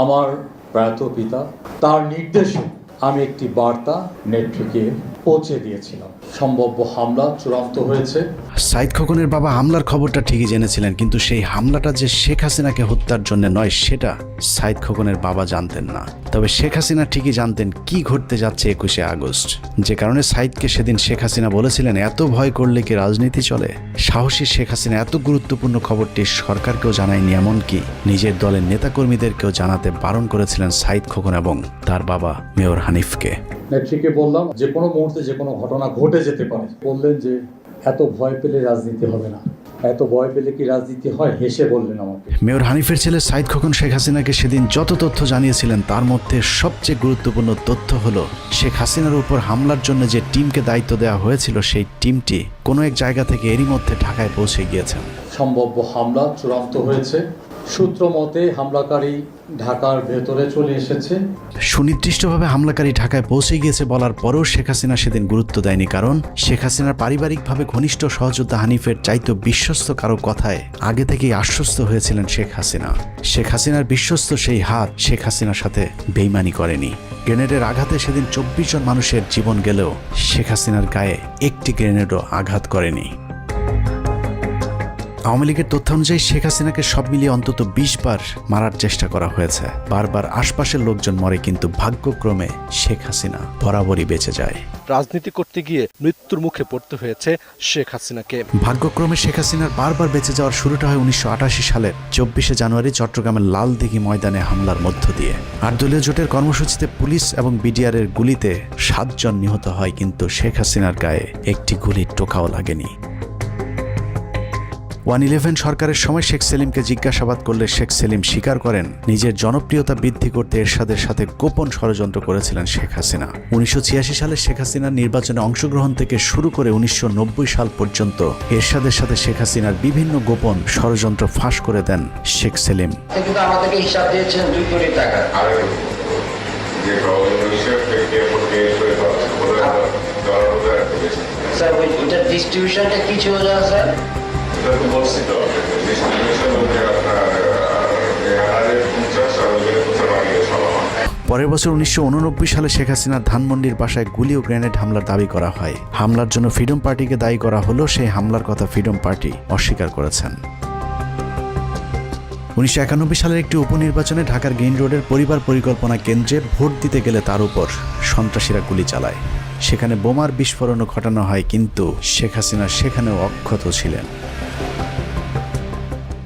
আমার প্রয়াত পিতা তার নির্দেশে আমি একটি বার্তা নেত্রীকে পৌঁছে দিয়েছিলাম। সম্ভাব্য হামলা চূড়ান্ত হয়েছে। সাইদ খোকনের বাবা হামলার খবরটা ঠিকই জেনেছিলেন, কিন্তু সেই হামলাটা যে শেখ হাসিনাকে হত্যার জন্য নয় সেটা সাইদ খোকনের বাবা জানতেন না। তবে শেখ হাসিনা ঠিকই জানতেন কি ঘটতে যাচ্ছে 21 আগস্ট, যে কারণে সাইদকে সেদিন শেখ হাসিনা বলেছিলেন এত ভয় করলে কি রাজনীতি চলে। সাহসী শেখ হাসিনা এত গুরুত্বপূর্ণ খবরটি সরকারকেও জানায়নি, এমনকি নিজের দলের নেতাকর্মীদেরকেও জানাতে বারণ করেছিলেন সাইদ খোকন এবং তার বাবা মেয়র হানিফকে। নেত্রীকে বললাম যে কোনো মুহূর্তে যে কোনো ঘটনা ঘটে যেতে পারে। বললেন যে এত ভয় পেলে রাজনীতি হবে না। এত ভয় পেলে কি রাজনীতি হয়? হেসে বললেন আমাকে। মেয়র হানিফের ছেলে সাইদ খোকন শেখ হাসিনাকে সেদিন যত তথ্য জানিয়েছিলেন তার মধ্যে সবচেয়ে গুরুত্বপূর্ণ তথ্য হলো শেখ হাসিনার উপর হামলার জন্য যে টিমকে দায়িত্ব দেওয়া হয়েছিল সেই টিমটি কোনো এক জায়গা থেকে এরই মধ্যে ঢাকায় পৌঁছে গিয়েছেন। সম্ভাব্য হামলা চূড়ান্ত হয়েছে। সূত্র মতে হামলাকারী ঢাকার ভেতরে চলে এসেছে। সুনির্দিষ্টভাবে হামলাকারী ঢাকায় পৌঁছে গিয়েছে বলার পরেও শেখ হাসিনা সেদিন গুরুত্ব দেয়নি, কারণ শেখ হাসিনার পারিবারিকভাবে ঘনিষ্ঠ সহযোদ্ধা হানিফের চাইতে বিশ্বস্ত কারো কথায় আগে থেকেই আশ্বস্ত হয়েছিলেন শেখ হাসিনা। শেখ হাসিনার বিশ্বস্ত সেই হাত শেখ হাসিনার সাথে বেইমানি করেনি। গ্রেনেডের আঘাতে সেদিন 24 জন মানুষের জীবন গেলেও শেখ হাসিনার গায়ে একটি গ্রেনেডও আঘাত করেনি। আওয়ামী লীগের তথ্য অনুযায়ী শেখ হাসিনাকে সব মিলিয়ে অন্তত 20 বার মারার চেষ্টা করা হয়েছে। বারবার আশপাশের লোকজন মরে, কিন্তু ভাগ্যক্রমে শেখ হাসিনা বরাবরই বেঁচে যায়। রাজনীতি করতে গিয়ে মৃত্যুর মুখে পড়তে হয়েছে শেখ হাসিনাকে। ভাগ্যক্রমে শেখ হাসিনার বারবার বেঁচে যাওয়ার শুরুটা হয় 1988 সালের 24শে জানুয়ারি চট্টগ্রামের লালদিঘি ময়দানে হামলার মধ্য দিয়ে। 8 দলীয় জোটের কর্মসূচিতে পুলিশ এবং বিডিআরের গুলিতে 7 জন নিহত হয়, কিন্তু শেখ হাসিনার গায়ে একটি গুলির টোকাও লাগেনি। 111 সরকারের সময় শেখ সেলিমকে জিজ্ঞাসাবাদ করলে শেখ সেলিম স্বীকার করেন নিজের জনপ্রিয়তা বৃদ্ধি করতে এরশাদের সাথে গোপন ষড়যন্ত্র করেছিলেন শেখ হাসিনা। 1986 সালে শেখ হাসিনার নির্বাচনে অংশগ্রহণ থেকে শুরু করে 1990 সাল পর্যন্ত এরশাদের সাথে শেখ হাসিনার বিভিন্ন গোপন ষড়যন্ত্র ফাঁস করে দেন শেখ সেলিম। কিন্তু আমাদেরকে হিসাব দিয়েছেন 2 কোটি টাকা। স্যার ওইটার ডিস্ট্রিবিউশনটা কি ছিল জানা স্যার? পরের বছর 1989 সালে শেখ হাসিনার ধানমন্ডির বাসায় গুলি ও গ্রেনেড হামলার দাবি করা হয়। হামলার জন্য ফ্রিডম পার্টিকে দায়ী করা হলো, সেই হামলার কথা ফ্রিডম পার্টি অস্বীকার করেছেন। 1991 সালের একটি উপনির্বাচনে ঢাকার গ্রিন রোডের পরিবার পরিকল্পনা কেন্দ্রে ভোট দিতে গেলে তার উপর সন্ত্রাসীরা গুলি চালায়। সেখানে বোমার বিস্ফোরণও ঘটানো হয়, কিন্তু শেখ হাসিনা সেখানেও অক্ষত ছিলেন।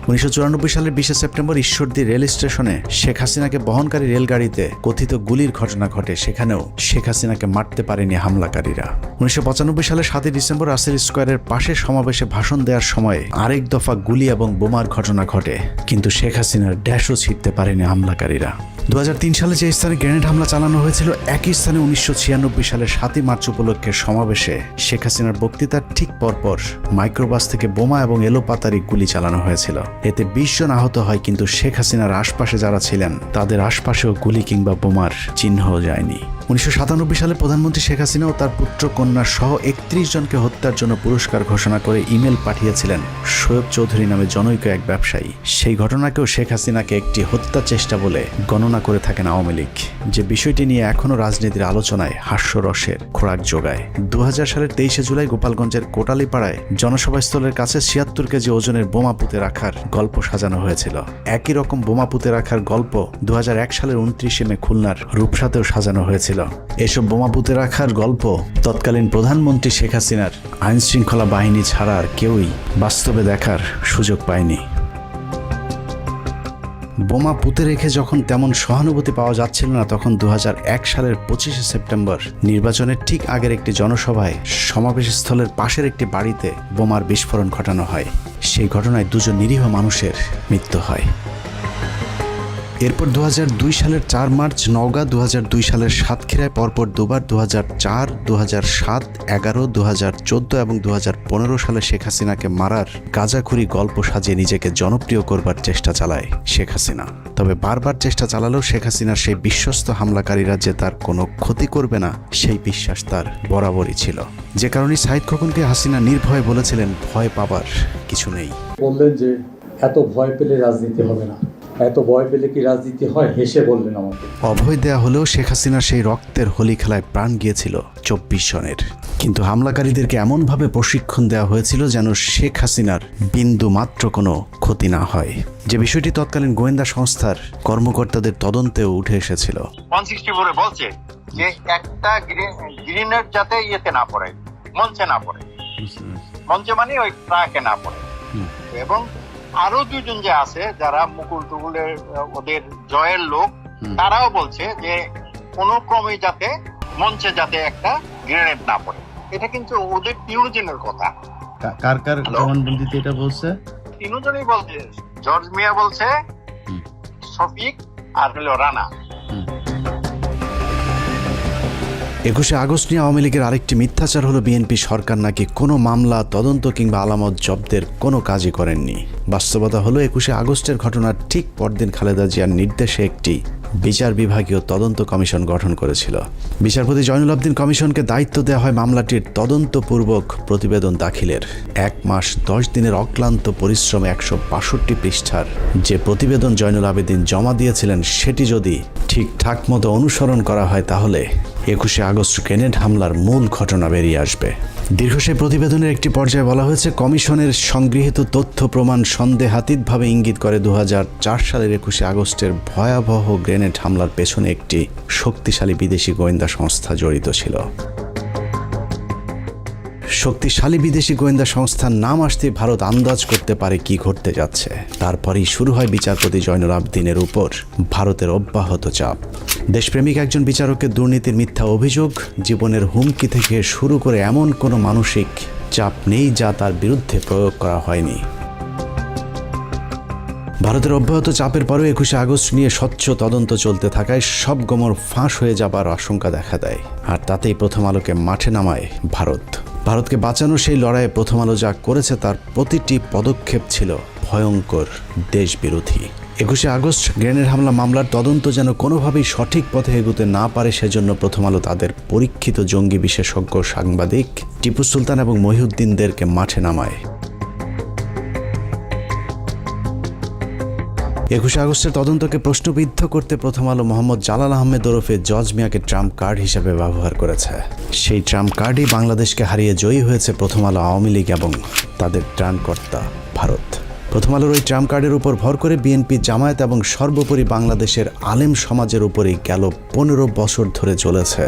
1994 সালের 20 সেপ্টেম্বর ঈশ্বরদী রেল স্টেশনে শেখ হাসিনাকে বহনকারী রেলগাড়িতে কথিত গুলির ঘটনা ঘটে, সেখানেও শেখ হাসিনাকে মারতে পারেনি হামলাকারীরা। 1995 সালের 7 ডিসেম্বর রাসেল স্কোয়ারের পাশে সমাবেশে ভাষণ দেওয়ার সময় আরেক দফা গুলি এবং বোমার ঘটনা ঘটে, কিন্তু শেখ হাসিনার ড্যাশও ছিঁড়তে পারেনি হামলাকারীরা। 2003 সালে যে স্থানে গ্রেনেড হামলা চালানো হয়েছিল, একই স্থানে 1996 সালের 7 মার্চ উপলক্ষে সমাবেশে শেখ হাসিনার বক্তৃতার ঠিক পরপর মাইক্রোবাস থেকে বোমা এবং এলোপাতারি গুলি চালানো হয়েছিল। এতে 20 জন আহত হয়, কিন্তু শেখ হাসিনার আশপাশে যারা ছিলেন তাদের আশপাশেও গুলি কিংবা বোমার চিহ্নও যায়নি। 1997 সালে প্রধানমন্ত্রী শেখ হাসিনা ও তার পুত্র কন্যা সহ 31 জনকে হত্যার জন্য পুরস্কার ঘোষণা করে ইমেল পাঠিয়েছিলেন শোয়েব চৌধুরী নামে জনৈক এক ব্যবসায়ী। সেই ঘটনাকেও শেখ হাসিনাকে একটি হত্যা চেষ্টা বলে গণনা করে থাকেন আওয়ামী লীগ, যে বিষয়টি নিয়ে এখনও রাজনীতির আলোচনায় হাস্যরসের খোরাক যোগায়। 2000 সালের 23 জুলাই গোপালগঞ্জের কোটালীপাড়ায় জনসভাস্থলের কাছে 76 কেজি ওজনের বোমা পুঁতে রাখার গল্প সাজানো হয়েছিল। একই রকম বোমা পুঁতে রাখার গল্প 2001 সালের 29 মে খুলনার রূপসাতেও সাজানো হয়েছিল। এসব বোমা পুঁতে রাখার গল্প তৎকালীন প্রধানমন্ত্রী শেখ হাসিনার আইন শৃঙ্খলা বাহিনী ছাড়া আর কেউই বাস্তবে দেখার সুযোগ পায়নি। বোমা পুঁতে রেখে যখন তেমন সহানুভূতি পাওয়া যাচ্ছিল না, তখন 2001 সালের 25 সেপ্টেম্বর নির্বাচনের ঠিক আগের একটি জনসভায় সমাবেশস্থলের পাশের একটি বাড়িতে বোমার বিস্ফোরণ ঘটানো হয়। সেই ঘটনায় 2 জন নিরীহ মানুষের মৃত্যু হয়। এরপর 2002 সালের 4 মার্চ নওগাঁ, 2002 সালের সাতক্ষীরায় পরপর দুবার 2004, 2007, 11, 2014 এবং 2015 সালে শেখ হাসিনাকে মারার গাঁজাখুরি গল্প সাজিয়ে নিজেকে জনপ্রিয় করবার চেষ্টা চালায় শেখ হাসিনা। তবে বারবার চেষ্টা চালালেও শেখ হাসিনার সেই বিশ্বস্ত হামলাকারীরা যে তার কোনো ক্ষতি করবে না, সেই বিশ্বাস তার বরাবরই ছিল। যে কারণে সাইদ খোকনকে হাসিনা নির্ভয়ে বলেছিলেন, ভয় পাবার কিছু নেই। বললেন যে এত ভয় পেলে রাজনীতি হবে না, এত ভয় পেলে কি রাজনীতি হয়, হেসে বললেন আমাকে। অভয় দেয়া হলেও শেখ হাসিনার সেই রক্তের হোলি খেলায় প্রাণ গিয়েছিল 24 জনের। কিন্তু হামলাকারীদেরকে এমনভাবে প্রশিক্ষণ দেওয়া হয়েছিল যেন শেখ হাসিনার বিন্দু মাত্র কোনো ক্ষতি না হয়, যে বিষয়টি তৎকালীন গোয়েন্দা সংস্থার কর্মকর্তাদের তদন্তেও উঠে এসেছিল। 164 বলছে যে একটা গ্রিনেড যাতে ইয়েতে না পড়ে, মঞ্চে না পড়ে, মঞ্চে মানে ওই ট্রাকে না পড়ে। এবং আরো 2 জন যে আছে যারা মুকুল টুকুলের ওদের জয়ের লোক, তারাও বলছে যে কোনো ক্রমে যাতে মঞ্চে যাতে একটা গ্রেনেড না পড়ে। এটা কিন্তু ওদের 3 জনের কথা। কার কার জবানবন্দিতে এটা বলছে? 3 জনই বলছে, জর্জ মিয়া বলছে, শফিক আর হলো রানা। 21 আগস্ট নিয়ে আওয়ামী লীগের আরেকটি মিথ্যাচার হলো বিএনপি সরকার নাকি কোনো মামলা, তদন্ত কিংবা আলামত জব্দের কোনো কাজই করেননি। বাস্তবতা হলো 21 আগস্টের ঘটনার ঠিক পরদিন খালেদা জিয়ার নির্দেশে একটি বিচার বিভাগীয় তদন্ত কমিশন গঠন করেছিল। বিচারপতি জয়নুল আবদিন কমিশনকে দায়িত্ব দেওয়া হয় মামলাটির তদন্তপূর্বক প্রতিবেদন দাখিলের। 1 মাস 10 দিনের অক্লান্ত পরিশ্রমে 162 পৃষ্ঠার যে প্রতিবেদন জয়নুল আবেদিন জমা দিয়েছিলেন, সেটি যদি ঠিকঠাক মতো অনুসরণ করা হয় তাহলে 21 আগস্ট গ্রেনেড হামলার মূল ঘটনা বেরিয়ে আসবে। দীর্ঘ সেই প্রতিবেদনের একটি পর্যায়ে বলা হয়েছে, কমিশনের সংগৃহীত তথ্য প্রমাণ সন্দেহাতীতভাবে ইঙ্গিত করে 2004 সালের 21 আগস্টের ভয়াবহ গ্রেনেড হামলার পেছনে একটি শক্তিশালী বিদেশি গোয়েন্দা সংস্থা জড়িত ছিল। শক্তিশালী বিদেশি গোয়েন্দা সংস্থার নাম আসতে ভারত আন্দাজ করতে পারে কি ঘটতে যাচ্ছে। তারপরেই শুরু হয় বিচারপতি জয়নুল আবদিনের উপর ভারতের অব্যাহত চাপ। দেশপ্রেমিক একজন বিচারকের দুর্নীতির মিথ্যা অভিযোগ, জীবনের হুমকি থেকে শুরু করে এমন কোনো মানসিক চাপ নেই যা তার বিরুদ্ধে প্রয়োগ করা হয়নি। ভারতের অব্যাহত চাপের পরেও 21শে আগস্ট নিয়ে স্বচ্ছ তদন্ত চলতে থাকায় সব গোমর ফাঁস হয়ে যাবার আশঙ্কা দেখা দেয়, আর তাতেই প্রথম আলোকে মাঠে নামায় ভারতকে বাঁচানোর সেই লড়াইয়ে প্রথম আলো যা করেছে তার প্রতিটি পদক্ষেপ ছিল ভয়ঙ্কর দেশবিরোধী। 21শে আগস্ট গ্রেনেড হামলা মামলার তদন্ত যেন কোনোভাবেই সঠিক পথে এগোতে না পারে, সেজন্য প্রথম আলো তাদের পরীক্ষিত জঙ্গি বিশেষজ্ঞ সাংবাদিক টিপু সুলতান এবং মহিউদ্দিনদেরকে মাঠে নামায়। 21শে আগস্টের তদন্তকে প্রশ্নবিদ্ধ করতে প্রথম আলো মোহাম্মদ জালাল আহমেদ ওরফে জজ মিয়াকে ট্রাম্প কার্ড হিসেবে ব্যবহার করেছে। সেই ট্রাম্প কার্ডই বাংলাদেশকে হারিয়ে জয়ী হয়েছে প্রথম আলো, আওয়ামী লীগ এবং তাদের ত্রাণকর্তা ভারত। প্রথম আলোর ওই ট্রাম্প কার্ডের উপর ভর করে বিএনপি, জামায়াত এবং সর্বোপরি বাংলাদেশের আলেম সমাজের উপরেই গেল 15 বছর ধরে চলেছে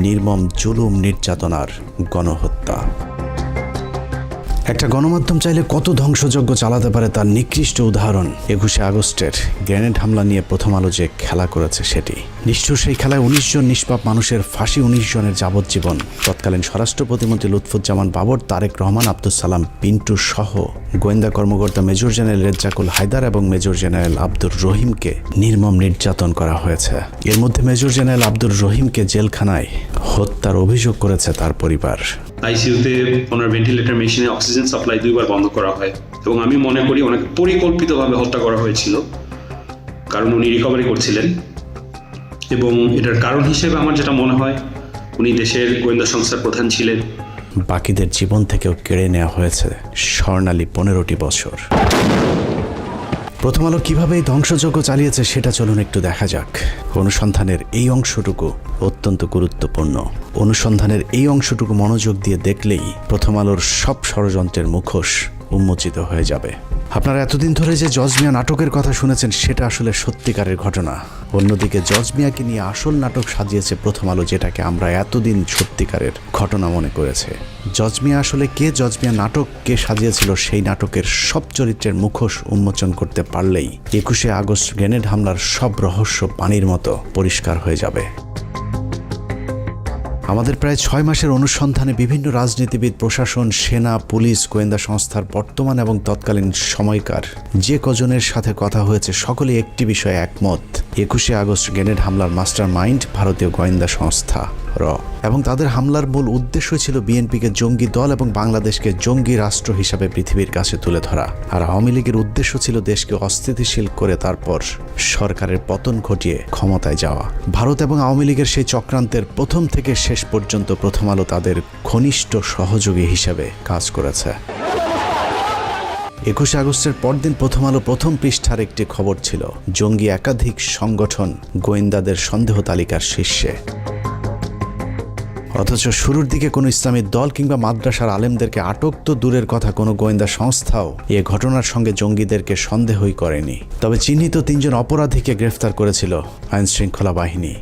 নির্মম জুলুম, নির্যাতনার গণহত্যা। একটা গণমাধ্যম চাইলে কত ধ্বংসযজ্ঞ চালাতে পারে তার নিকৃষ্ট উদাহরণ 21শে আগস্টের গ্রেনেড হামলা নিয়ে প্রথম আলো যে খেলা করেছে সেটি। নিষ্ঠুর সেই খেলায় 19 জন নিষ্পাপ মানুষের ফাঁসি, 19 জনের যাবজ্জীবন। তৎকালীন স্বরাষ্ট্র প্রতিমন্ত্রী লুৎফুজ্জামান বাবর, তারেক রহমান, আব্দুল সালাম পিন্টু সহ গোয়েন্দা কর্মকর্তা মেজর জেনারেল রেজ্জাকুল হায়দার এবং মেজর জেনারেল আব্দুর রহিমকে নির্মম নির্যাতন করা হয়েছে। এর মধ্যে মেজর জেনারেল আব্দুর রহিমকে জেলখানায় হত্যার অভিযোগ করেছে তার পরিবার। আইসিইউতে ওনার ভেন্টিলেটর মেশিনে অক্সিজেন সাপ্লাই 2 বার বন্ধ করা হয় এবং আমি মনে করি অনেক পরিকল্পিতভাবে হত্যা করা হয়েছিল, কারণ উনি রিকভারি করছিলেন। এবং এটার কারণ হিসেবে আমার যেটা মনে হয়, উনি দেশের গোয়েন্দা সংস্থার প্রধান ছিলেন। বাকিদের জীবন থেকেও কেড়ে নেওয়া হয়েছে স্বর্ণালী 15টি বছর। প্রথম আলো কিভাবে এই ধ্বংসযজ্ঞ চালিয়েছে সেটা চলুন একটু দেখা যাক। অনুসন্ধানের এই অংশটুকু অত্যন্ত গুরুত্বপূর্ণ। অনুসন্ধানের এই অংশটুকু মনোযোগ দিয়ে দেখলেই প্রথম আলোর সব ষড়যন্ত্রের মুখোশ উন্মোচিত হয়ে যাবে। আপনারা এতদিন ধরে যে জজ মিয়া নাটকের কথা শুনেছেন সেটা আসলে সত্যিকারের ঘটনা। অন্যদিকে জজ মিয়াকে নিয়ে আসল নাটক সাজিয়েছে প্রথম আলো, যেটাকে আমরা এতদিন সত্যিকারের ঘটনা মনে করেছে। জজ মিয়া আসলে কে, জজ মিয়া নাটক কে সাজিয়েছিল, সেই নাটকের সব চরিত্রের মুখোশ উন্মোচন করতে পারলেই 21শে আগস্ট গ্রেনেড হামলার সব রহস্য পানির মতো পরিষ্কার হয়ে যাবে। আমাদের প্রায় 6 মাসের অনুসন্ধানে বিভিন্ন রাজনীতিবিদ, প্রশাসন, সেনা, পুলিশ, গোয়েন্দা সংস্থার বর্তমান এবং তৎকালীন সময়কার যে কজনের সাথে কথা হয়েছে সকলেই একটি বিষয়ে একমত, 21শে আগস্ট গ্রেনেড হামলার মাস্টার মাইন্ড ভারতীয় গোয়েন্দা সংস্থা র, এবং তাদের হামলার মূল উদ্দেশ্য ছিল বিএনপিকে জঙ্গি দল এবং বাংলাদেশকে জঙ্গি রাষ্ট্র হিসাবে পৃথিবীর কাছে তুলে ধরা। আর আওয়ামী লীগের উদ্দেশ্য ছিল দেশকে অস্থিতিশীল করে তারপর সরকারের পতন ঘটিয়ে ক্ষমতায় যাওয়া। ভারত এবং আওয়ামী লীগের সেই চক্রান্তের প্রথম থেকে শেষ পর্যন্ত প্রথম আলো তাদের ঘনিষ্ঠ সহযোগী হিসেবে কাজ করেছে। 21শে আগস্টের পরদিন প্রথম আলো প্রথম পৃষ্ঠার একটি খবর ছিল জঙ্গি একাধিক সংগঠন গোয়েন্দাদের সন্দেহ তালিকার শীর্ষে। অথচ শুরুর দিকে কোনো ইসলামী দল কিংবা মাদ্রাসার আলেমদেরকে আটক তো দূরের কথা, কোনো গোয়েন্দা সংস্থাও এ ঘটনার সঙ্গে জঙ্গিদেরকে সন্দেহই করেনি। তবে চিহ্নিত 3 জন অপরাধীকে গ্রেফতার করেছিল আইনশৃঙ্খলা বাহিনী,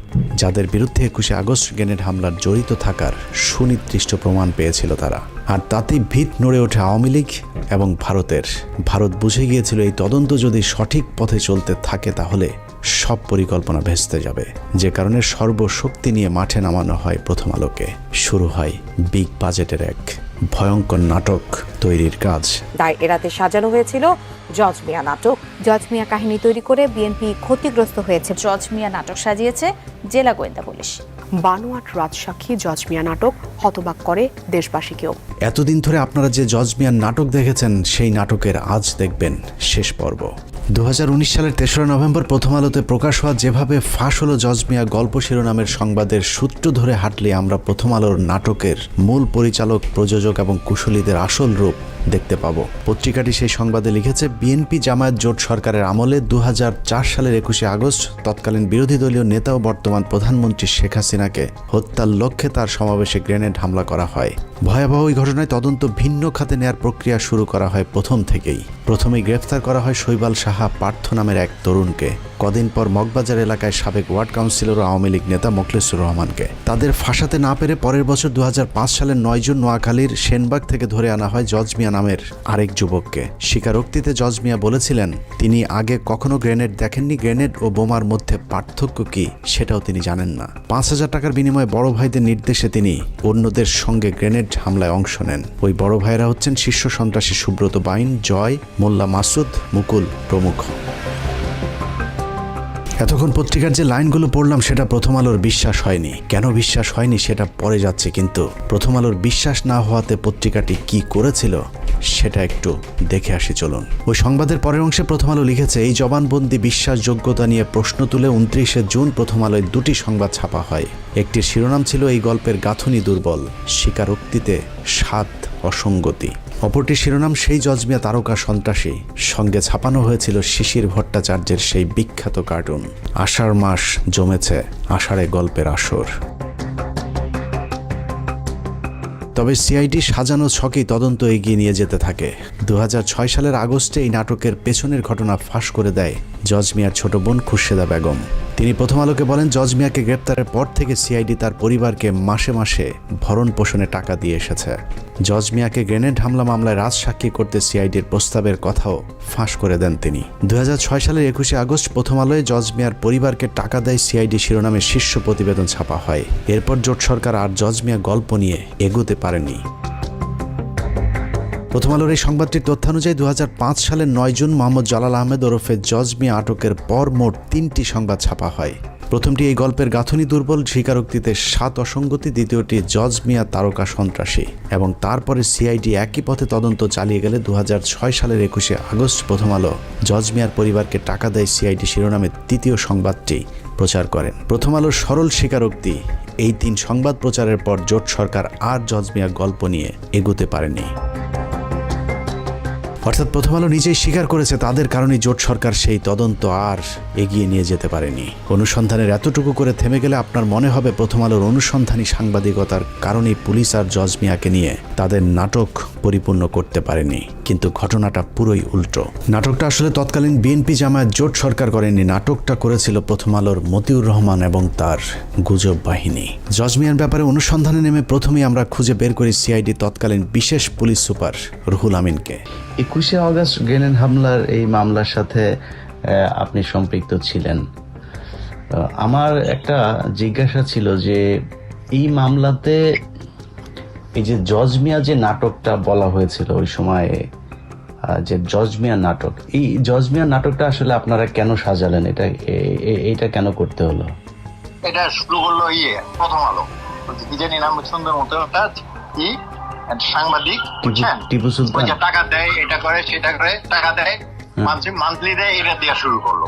যাদের বিরুদ্ধে 21শে আগস্ট গ্রেনেড হামলার জড়িত থাকার সুনির্দিষ্ট প্রমাণ পেয়েছিল তারা। আর তাতেই ভিত নড়ে ওঠে আওয়ামী লীগ এবং ভারতের। ভারত বুঝে গিয়েছিল এই তদন্ত যদি সঠিক পথে চলতে থাকে তাহলে সব পরিকল্পনা ভেস্তে যাবে, যে কারণে সর্বশক্তি নিয়ে মাঠে নামানো হয় প্রথম আলোকে। শুরু হয় বিগ বাজেটের এক ভয়ঙ্কর নাটক তৈরির কাজ। দায় এড়াতে সাজানো হয়েছিল জজ মিয়া নাটক। জজ মিয়া কাহিনী তৈরি করে বিএনপি ক্ষতিগ্রস্ত হয়েছে। জজ মিয়া নাটক সাজিয়েছে জেলা গোয়েন্দা পুলিশ। বানোয়াট রাজসাক্ষী জজ মিয়া নাটক হতবাক করে দেশবাসীকেও। এতদিন ধরে আপনারা যে জজ মিয়ার নাটক দেখেছেন সেই নাটকের আজ দেখবেন শেষ পর্ব। 2019 সালের 3রা নভেম্বর প্রথম আলোতে প্রকাশ হওয়া যেভাবে ফাঁস হলো জজ মিয়া গল্প শিরোনামের সংবাদের সূত্র ধরে হাঁটলে আমরা প্রথম আলোর নাটকের মূল পরিচালক, প্রযোজক এবং কুশলীদের আসল রূপ দেখতে পাবো। পত্রিকাটি সেই সংবাদে লিখেছে, বিএনপি জামায়াত জোট সরকারের আমলে 2004 সালের 21শে আগস্ট তৎকালীন বিরোধী দলীয় নেতা ও বর্তমান প্রধানমন্ত্রী শেখ হাসিনাকে হত্যার লক্ষ্যে তার সমাবেশে গ্রেনেড হামলা করা হয়। ভয়াবহ ওই ঘটনায় তদন্ত ভিন্ন খাতে নেয়ার প্রক্রিয়া শুরু করা হয় প্রথম থেকেই। প্রথমেই গ্রেফতার করা হয় শৈবাল সাহা পার্থ নামের এক তরুণকে। কদিন পর মগবাজার এলাকায় সাবেক ওয়ার্ড কাউন্সিলর ও আওয়ামী লীগ নেতা মোখলেসুর রহমানকে। তাদের ফাঁসাতে না পেরে পরের বছর 2005 সালের 9 জুন নোয়াখালীর সেনবাগ থেকে ধরে আনা হয় জজ মিয়া নামের আরেক যুবককে। স্বীকারোক্তিতে জজ মিয়া বলেছিলেন তিনি আগে কখনো গ্রেনেড দেখেননি, গ্রেনেড ও বোমার মধ্যে পার্থক্য কি সেটাও তিনি জানেন না। 5,000 টাকার বিনিময়ে বড় ভাইদের নির্দেশে তিনি অন্যদের সঙ্গে গ্রেনেড হামলায় অংশ নেন। ওই বড় ভাইরা হচ্ছেন শীর্ষ সন্ত্রাসী সুব্রত বাইন, জয়, মোল্লা মাসুদ, মুকুল প্রমুখ। এতক্ষণ পত্রিকার যে লাইনগুলো পড়লাম সেটা প্রথম আলোর বিশ্বাস হয়নি। কেন বিশ্বাস হয়নি সেটা পরে যাচ্ছে, কিন্তু প্রথম আলোর বিশ্বাস না হওয়াতে পত্রিকাটি কি করেছিল সেটা একটু দেখে আসি চলুন। ওই সংবাদের পরের অংশে প্রথম আলো লিখেছে, এই জবানবন্দি বিশ্বাসযোগ্যতা নিয়ে প্রশ্ন তুলে 29শে জুন প্রথম আলোয় 2টি সংবাদ ছাপা হয়। একটির শিরোনাম ছিল এই গল্পের গাঁথুনি দুর্বল, স্বীকারোক্তিতে 7 অসঙ্গতি। অপরটি শিরোনাম সেই জজ মিয়া তারকা সন্ত্রাসী। সঙ্গে ছাপানো হয়েছিল শিশির ভট্টাচার্যের সেই বিখ্যাত কার্টুন। আষাঢ় মাস জমেছে, আষাঢ়ে গল্পের আসর। তবে সিআইডি সাজানো ছকেই তদন্ত এগিয়ে নিয়ে যেতে থাকে। 2006 সালের আগস্টে এই নাটকের পেছনের ঘটনা ফাঁস করে দেয় জজ মিয়ার ছোট বোন খুরশেদা বেগম। তিনি প্রথম আলোকে বলেন, জজ মিয়াকে গ্রেপ্তারের পর থেকে সিআইডি তার পরিবারকে মাসে মাসে ভরণ পোষণে টাকা দিয়ে এসেছে। জজ মিয়াকে গ্রেনেড হামলা মামলায় রাজসাক্ষী করতে সিআইডির প্রস্তাবের কথাও ফাঁস করে দেন তিনি। 2006 সালের 21শে আগস্ট প্রথম আলোয় জজ মিয়ার পরিবারকে টাকা দেয় সিআইডি শিরোনামে শীর্ষ প্রতিবেদন ছাপা হয়। এরপর জোট সরকার আর জজ মিয়া গল্প নিয়ে এগোতে পারেনি। প্রথম আলোর এই সংবাদটির তথ্যানুযায়ী 2005 সালের 9 জুন মোহাম্মদ জালাল আহমেদ ওরফে জজ মিয়া আটকের পর মোট 3টি সংবাদ ছাপা হয়। প্রথমটি এই গল্পের গাঁথুনি দুর্বল, স্বীকারোক্তিতে 7 অসঙ্গতি। দ্বিতীয়টি জজ মিয়া তারকা সন্ত্রাসী। এবং তারপরে সিআইডি একই পথে তদন্ত চালিয়ে গেলে 2006 সালের 21শে আগস্ট প্রথম আলো জজ মিয়ার পরিবারকে টাকা দেয় সিআইডি শিরোনামে 3য় সংবাদটি প্রচার করেন। প্রথম আলোর সরল স্বীকারোক্তি, এই 3 সংবাদ প্রচারের পর জোট সরকার আর জজ মিয়া গল্প নিয়ে এগোতে পারেনি। অর্থাৎ প্রথম আলো নিজেই স্বীকার করেছে তাদের কারণে জোট সরকার সেই তদন্ত আর এগিয়ে নিয়ে যেতে পারেনি। অনুসন্ধানের এতটুকু করে থেমে গেলে আপনার মনে হবে প্রথম আলোর অনুসন্ধানী সাংবাদিকতার কারণেই পুলিশ আর জজ মিয়াকে নিয়ে তাদের নাটক পরিপূর্ণ করতে পারেনি। কিন্তু ঘটনাটা পুরোই উল্টো। নাটকটা আসলে তৎকালীন বিএনপি জামায়াত জোট সরকার করেনি। নাটকটা করেছিল প্রথম আলোর মতিউর রহমান এবং তার গুজব বাহিনী। জজ মিয়ার ব্যাপারে অনুসন্ধানে নেমে প্রথমেই আমরা খুঁজে বের করি সিআইডি তৎকালীন বিশেষ পুলিশ সুপার রুহুল আমিনকে। 21শে আগস্ট গ্রেনেড হামলার এই মামলার সাথে আপনি সম্পৃক্ত ছিলেন। আমার একটা জিজ্ঞাসা ছিল যে এই মামলাতে এই যে জজ মিয়া যে নাটকটা বলা হয়েছিল ওই সময়ে, যে জজ মিয়া নাটক, এই জজ মিয়া নাটকটা আসলে আপনারা কেন সাজালেন? এটা কেন করতে হলো? এটা শুরু করলো প্রথম আলো, কি জানি নাম, সুন্দর মতো একটা সাংবাদিক, বুঝছেন, টিপু সুলতান, টাকা দেয়, এটা করে সেটা করে, টাকা দেয়, মান্থলি দেয়, এটা দেওয়া শুরু করলো।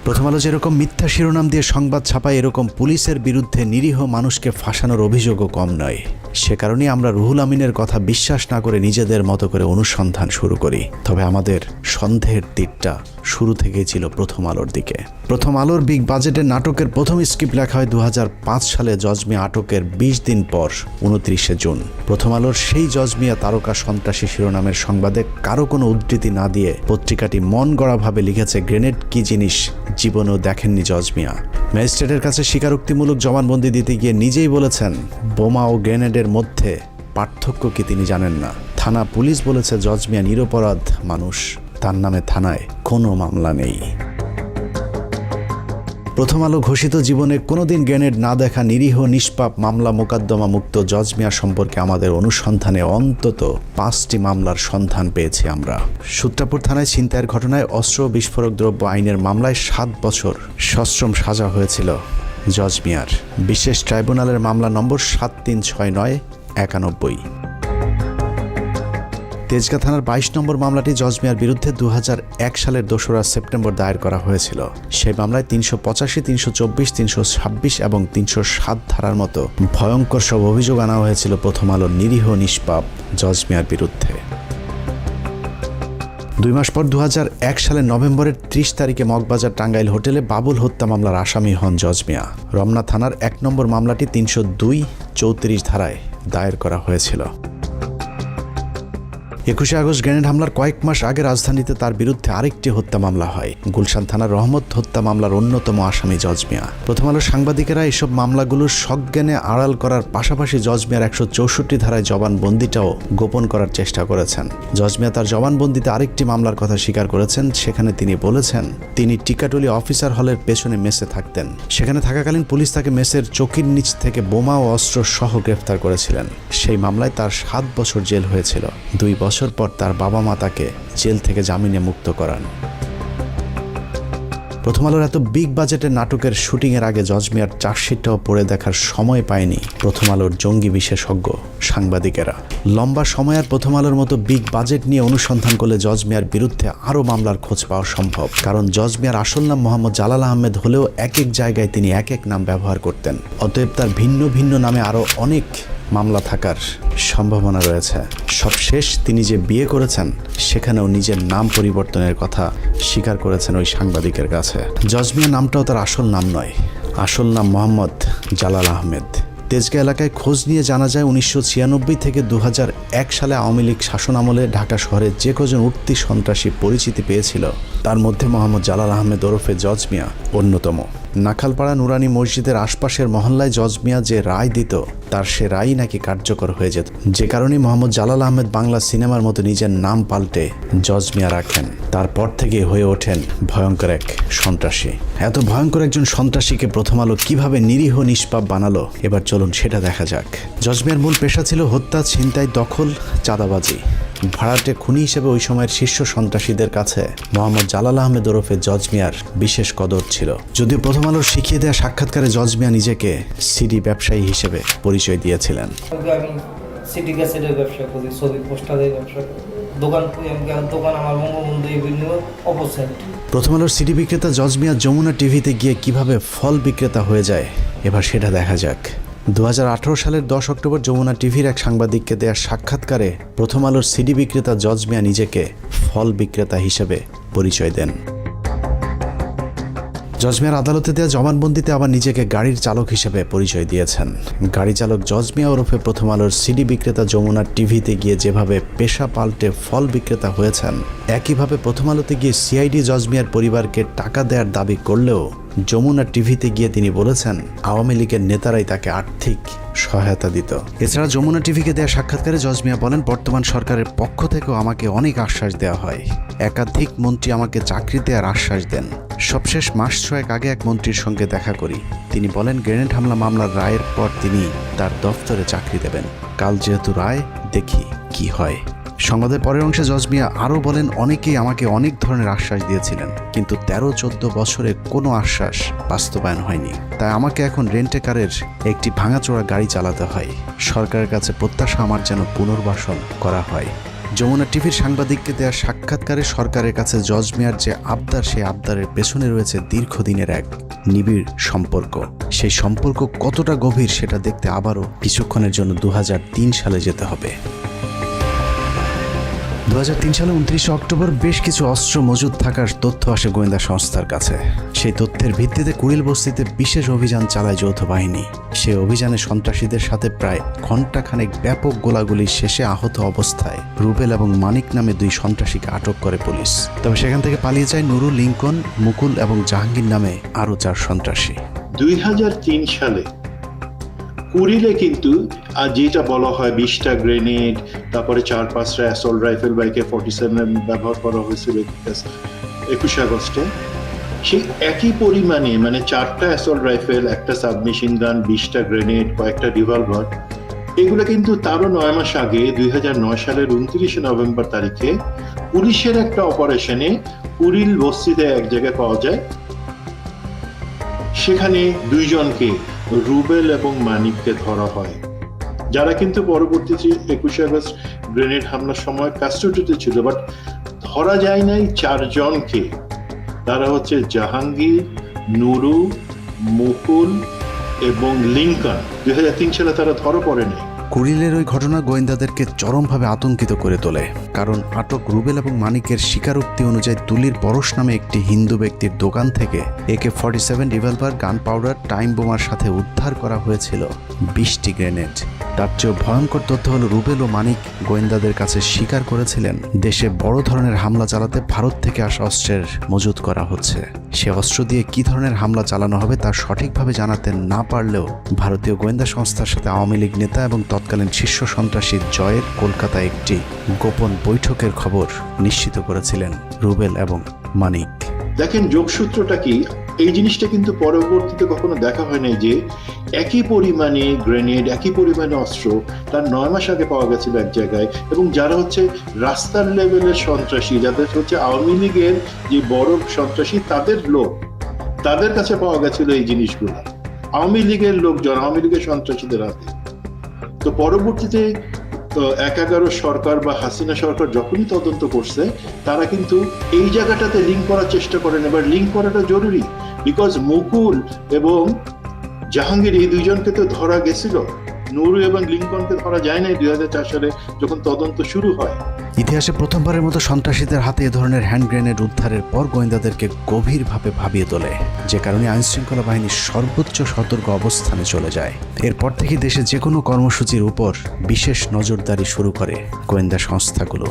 প্রথম আলো যেরকম মিথ্যা শিরোনাম দিয়ে সংবাদ ছাপায়, এরকম পুলিশের বিরুদ্ধে নিরীহ মানুষকে ফাঁসানোর অভিযোগও কম নয়। সে কারণেই আমরা রুহুল আমিনের কথা বিশ্বাস না করে নিজেদের মতো করে অনুসন্ধান শুরু করি। তবে আমাদের সন্দেহের তীরটা শুরু থেকেই ছিল প্রথম আলোর দিকে। প্রথম আলোর বিগ বাজেটের নাটকের প্রথম স্ক্রিপ্ট লেখা হয় 2005 সালে জজ মিয়া আটকের 20 দিন পর 29শে জুন। প্রথম আলোর সেই জজ মিয়া তারকা সন্ত্রাসী শিরোনামের সংবাদে কারো কোনো উদ্ধৃতি না দিয়ে পত্রিকাটি মন গড়াভাবে লিখেছে, গ্রেনেড কি জিনিস জীবনেও দেখেননি জজ মিয়া। ম্যাজিস্ট্রেটের কাছে স্বীকারোক্তিমূলক জবানবন্দি দিতে গিয়ে নিজেই বলেছেন, বোমা ও গ্রেনেডের মধ্যে পার্থক্য কি তিনি জানেন না। থানা পুলিশ বলেছে জজ মিয়া নিরপরাধ মানুষ, তার নামে থানায় কোনো মামলা নেই। প্রথম আলো ঘোষিত জীবনে কোনোদিন গ্রেনেড না দেখা নিরীহ নিষ্পাপ মামলা মোকদ্দমা মুক্ত জজ মিয়া সম্পর্কে আমাদের অনুসন্ধানে অন্তত 5টি মামলার সন্ধান পেয়েছি আমরা। সূত্রাপুর থানায় ছিনতাইয়ের ঘটনায় অস্ত্র বিস্ফোরক দ্রব্য আইনের মামলায় 7 বছর সশ্রম সাজা হয়েছিল জজ মিয়ার। বিশেষ ট্রাইব্যুনালের মামলা নম্বর 736991। তেজগাঁ থানার 22 নম্বর মামলাটি জজ মিয়ার বিরুদ্ধে 2001 সালের 2রা সেপ্টেম্বর দায়ের করা হয়েছিল। সেই মামলায় 385, 324, 326 এবং 307 ধারার মতো ভয়ঙ্কর সব অভিযোগ আনা হয়েছিল প্রথম আলোর নিরীহ নিষ্পাপ জজ মিয়ার বিরুদ্ধে। 2 মাস পর 2001 সালের নভেম্বরের 30 তারিখে মগবাজার টাঙ্গাইল হোটেলে বাবুল হত্যা মামলার আসামি হন জজ মিয়া। রমনা থানার 1 নম্বর মামলাটি 302, 34 ধারায় দায়ের করা হয়েছিল। 21শে আগস্ট গ্রেনেড হামলার কয়েক মাস আগে রাজধানীতে তার বিরুদ্ধে আরেকটি হত্যা মামলা হয়। গুলশান থানার রহমত হত্যা মামলার অন্যতম আসামি জজ মিয়া। প্রথম আলোর সাংবাদিকেরা এসব মামলাগুলোর সজ্ঞানে আড়াল করার পাশাপাশি জজ মিয়ার 164 ধারায় জবানবন্দিটাও গোপন করার চেষ্টা করেছেন। জজ মিয়া তার জবানবন্দিতে আরেকটি মামলার কথা স্বীকার করেছেন। সেখানে তিনি বলেছেন, তিনি টিকাটুলি অফিসার হলের পেছনে মেসে থাকতেন। সেখানে থাকাকালীন পুলিশ তাকে মেসের চৌকির নিচ থেকে বোমা ও অস্ত্র সহ গ্রেফতার করেছিলেন। সেই মামলায় তার 7 বছর জেল হয়েছিল। 2 বছর পর তার বাবা মা তাকে জেল থেকে জামিনে মুক্ত করান। প্রথম আলোর এত বিগ বাজেটের নাটকের শুটিংয়ের আগে জজ মিয়ার চার্জশিটটাও পড়ে দেখার সময় পায়নি প্রথম আলোর জঙ্গি বিশেষজ্ঞ সাংবাদিকেরা। লম্বা সময় আর প্রথম আলোর মতো বিগ বাজেট নিয়ে অনুসন্ধান করলে জজ মিয়ার বিরুদ্ধে আরও মামলার খোঁজ পাওয়া সম্ভব। কারণ জজ মিয়ার আসল নাম মোহাম্মদ জালাল আহমেদ হলেও এক এক জায়গায় তিনি এক এক নাম ব্যবহার করতেন। অতএব তার ভিন্ন ভিন্ন নামে আরও অনেক মামলা থাকার সম্ভাবনা রয়েছে। সবশেষ তিনি যে বিয়ে করেছেন সেখানেও নিজের নাম পরিবর্তনের কথা স্বীকার করেছেন ওই সাংবাদিকের কাছে। জজ মিয়া নামটাও তার আসল নাম নয়, আসল নাম মোহাম্মদ জালাল আহমেদ। তেজগাঁ এলাকায় খোঁজ নিয়ে জানা যায় 1996 থেকে 2001 সালে আওয়ামী লীগ শাসন আমলে ঢাকা শহরে যে কজন উঠতি সন্ত্রাসী পরিচিতি পেয়েছিল তার মধ্যে মোহাম্মদ জালাল আহমেদ ওরফে জজ মিয়া অন্যতম। নাখালপাড়া নুরানি মসজিদের আশপাশের মহল্লায় জজ মিয়া যে রায় দিত তার সে রায় নাকি কার্যকর হয়ে যেত, যে কারণে মোহাম্মদ জালাল আহমেদ বাংলা সিনেমার মতো নিজের নাম পাল্টে জজ মিয়া রাখেন। তারপর থেকে হয়ে ওঠেন ভয়ঙ্কর এক সন্ত্রাসী। এত ভয়ঙ্কর একজন সন্ত্রাসীকে প্রথম আলো কিভাবে নিরীহ নিষ্পাপ বানালো এবার চলুন সেটা দেখা যাক। জজ মিয়ার মূল পেশা ছিল হত্যা, ছিনতাই, দখল, চাঁদাবাজি। ভাড়াটে খুনি হিসেবে ওই সময়ের শীর্ষ সন্ত্রাসীদের কাছে মোহাম্মদ জালাল আহমেদ ওরফে জজ মিয়ার বিশেষ কদর ছিল। যদিও প্রথম আলোর শিখিয়ে দেওয়া সাক্ষাৎকারে জজ মিয়া নিজেকে সিডি ব্যবসায়ী হিসেবে পরিচয় দিয়েছিলেন। আমি সিডি ক্যাসেটের ব্যবসা করি, ছবি পোস্টারের ব্যবসা করি, দোকান আমার বঙ্গবন্ধু এভিনিউ অপোজিট। প্রথম আলোর সিডি বিক্রেতা জজ মিয়া যমুনা টিভিতে গিয়ে কিভাবে ফল বিক্রেতা হয়ে যায় এবার সেটা দেখা যাক। 2018 সালের 10 অক্টোবর যমুনা টিভির এক সাংবাদিককে দেয়া সাক্ষাৎকারে প্রথম আলোর সিডি বিক্রেতা জজ মিয়া নিজেকে ফল বিক্রেতা হিসেবে পরিচয় দেন। জজ মিয়ার আদালতে দেওয়া জবানবন্দিতে আবার নিজেকে গাড়ির চালক হিসেবে পরিচয় দিয়েছেন। গাড়ি চালক জজ মিয়া ওরফে প্রথম আলোর সিডি বিক্রেতা যমুনা টিভিতে গিয়ে যেভাবে পেশা পাল্টে ফল বিক্রেতা হয়েছেন, একইভাবে প্রথম আলোতে গিয়ে সিআইডি জজ মিয়ার পরিবারকে টাকা দেওয়ার দাবি করলেও যমুনা টিভিতে গিয়ে তিনি বলেছেন আওয়ামী লীগের নেতারাই তাকে আর্থিক সহায়তা দিত। এছাড়া যমুনা টিভিকে দেওয়া সাক্ষাৎকারে জজ মিয়া বলেন, বর্তমান সরকারের পক্ষ থেকেও আমাকে অনেক আশ্বাস দেওয়া হয়, একাধিক মন্ত্রী আমাকে চাকরি দেওয়ার আশ্বাস দেন। সবশেষ মাস 6 আগে এক মন্ত্রীর সঙ্গে দেখা করি, তিনি বলেন গ্রেনেড হামলা মামলার রায়ের পর তিনি তার দফতরে চাকরি দেবেন। কাল যেহেতু রায়, দেখি কি হয়। সংবাদের পরের অংশে জজ মিয়া আরও বলেন, অনেকেই আমাকে অনেক ধরনের আশ্বাস দিয়েছিলেন, কিন্তু 13-14 বছরে কোনো আশ্বাস বাস্তবায়ন হয়নি। তাই আমাকে এখন রেন্টে কারের একটি ভাঙাচোরা গাড়ি চালাতে হয়। সরকারের কাছে প্রত্যাশা আমার যেন পুনর্বাসন করা হয়। যমুনা টিভির সাংবাদিককে দেওয়া সাক্ষাৎকারে সরকারের কাছে জজ মিয়ার যে আবদার, সেই আবদারের পেছনে রয়েছে দীর্ঘদিনের এক নিবিড় সম্পর্ক। সেই সম্পর্ক কতটা গভীর সেটা দেখতে আবারও কিছুক্ষণের জন্য 2003 সালে যেতে হবে। 2003 সালে 29 অক্টোবর বেশ কিছু অস্ত্র মজুদ থাকার তথ্য আসে গোয়েন্দা সংস্থার কাছে। সেই তথ্যের ভিত্তিতে কুড়িল বস্তিতে বিশেষ অভিযান চালায় যৌথ বাহিনী। সেই অভিযানে সন্ত্রাসীদের সাথে প্রায় ঘণ্টাখানেক ব্যাপক গোলাগুলি শেষে আহত অবস্থায় রুবেল এবং মানিক নামে 2 সন্ত্রাসীকে আটক করে পুলিশ। তবে সেখান থেকে পালিয়ে যায় নুরুল, লিঙ্কন, মুকুল এবং জাহাঙ্গীর নামে আরও 4 সন্ত্রাসী। 2003 সালে কুড়িলে কিন্তু যেটা বলা হয় 20টা গ্রেনেড, তারপরে 4-5টা অ্যাসল্ট রাইফেল বা AK-47 ব্যবহার করা হয়েছিল 21 আগস্টে, সেই একই পরিমাণে মানে 4টা অ্যাসল্ট রাইফেল, একটা সাবমেশিন গান, 20টা গ্রেনেড, কয়েকটা রিভলভার, এগুলো কিন্তু তারও 9 মাস আগে 2009 সালের 29 নভেম্বর তারিখে পুলিশের একটা অপারেশনে কুড়িল বস্তিতে এক জায়গায় পাওয়া যায়। সেখানে 2 জনকে, রুবেল এবং মানিককে ধরা হয়, যারা কিন্তু পরবর্তীতে 21 আগস্ট গ্রেনেড হামলার সময় কাস্টডিতে ছিল, বাট ধরা যায় নাই 4 জনকে। তারা হচ্ছে জাহাঙ্গীর, নুরু, মুকুল এবং লিঙ্কন। 2003 সালে তারা ধরা পড়ে নাই। কুড়িলের ওই ঘটনা গোয়েন্দাদেরকে চরমভাবে আতঙ্কিত করে তোলে, কারণ আটক রুবেল এবং মানিকের স্বীকারোক্তি অনুযায়ী তুলির পরশ নামে একটি হিন্দু ব্যক্তির দোকান থেকে AK-47 রিভলভার, গান পাউডার, টাইম বোমার সাথে উদ্ধার করা হয়েছিল 20টি গ্রেনেড। তার চেয়েও ভয়ঙ্কর তথ্য হলো রুবেল ও মানিক গোয়েন্দাদের কাছে স্বীকার করেছিলেন দেশে বড় ধরনের হামলা চালাতে ভারত থেকে আসা অস্ত্রের মজুত করা হচ্ছে। সে অস্ত্র দিয়ে কি ধরনের হামলা চালানো হবে তা সঠিকভাবে জানাতে না পারলেও ভারতীয় গোয়েন্দা সংস্থার সাথে আওয়ামী লীগ নেতা এবং তৎকালীন শীর্ষ সন্ত্রাসী জয়ের কলকাতায় একটি গোপন বৈঠকের খবর নিশ্চিত করেছিলেন রুবেল এবং মানিক। দেখেন যোগসূত্রটা কি, এই জিনিসটা কিন্তু পরবর্তীতে কখনো দেখা হয় নাই যে একই পরিমাণে গ্রেনেড, একই পরিমাণে অস্ত্র তার 9 মাস আগে পাওয়া গেছিল এক জায়গায়, এবং যারা হচ্ছে রাস্তার লেভেলের সন্ত্রাসী, যাদের হচ্ছে আওয়ামী লীগের যে বড় সন্ত্রাসী তাদের লোক, তাদের কাছে পাওয়া গেছিল এই জিনিসগুলো, আওয়ামী লীগের লোকজন, আওয়ামী লীগের সন্ত্রাসীদের হাতে। তো পরবর্তীতে ১/১১ সরকার বা হাসিনা সরকার যখনই তদন্ত করছে, তারা কিন্তু এই জায়গাটাতে লিঙ্ক করার চেষ্টা করেন। এবার লিঙ্ক করাটা জরুরি, বিকজ মুকুল এবং জাহাঙ্গীর এই দুইজনকে তো ধরা গেছিল, নুরু এবং লিঙ্কনকে ধরা যায় নাই 2004 সালে যখন তদন্ত শুরু হয়। ইতিহাসে প্রথমবারের মতো সন্ত্রাসীদের হাতে এ ধরনের হ্যান্ড গ্রেনেড উদ্ধারের পর গোয়েন্দাদেরকে গভীরভাবে ভাবিয়ে তোলে, যে কারণে আইনশৃঙ্খলা বাহিনী সর্বোচ্চ সতর্ক অবস্থানে চলে যায়। এরপর থেকে দেশে যে কোনো কর্মসূচির উপর বিশেষ নজরদারি শুরু করে গোয়েন্দা সংস্থাগুলো।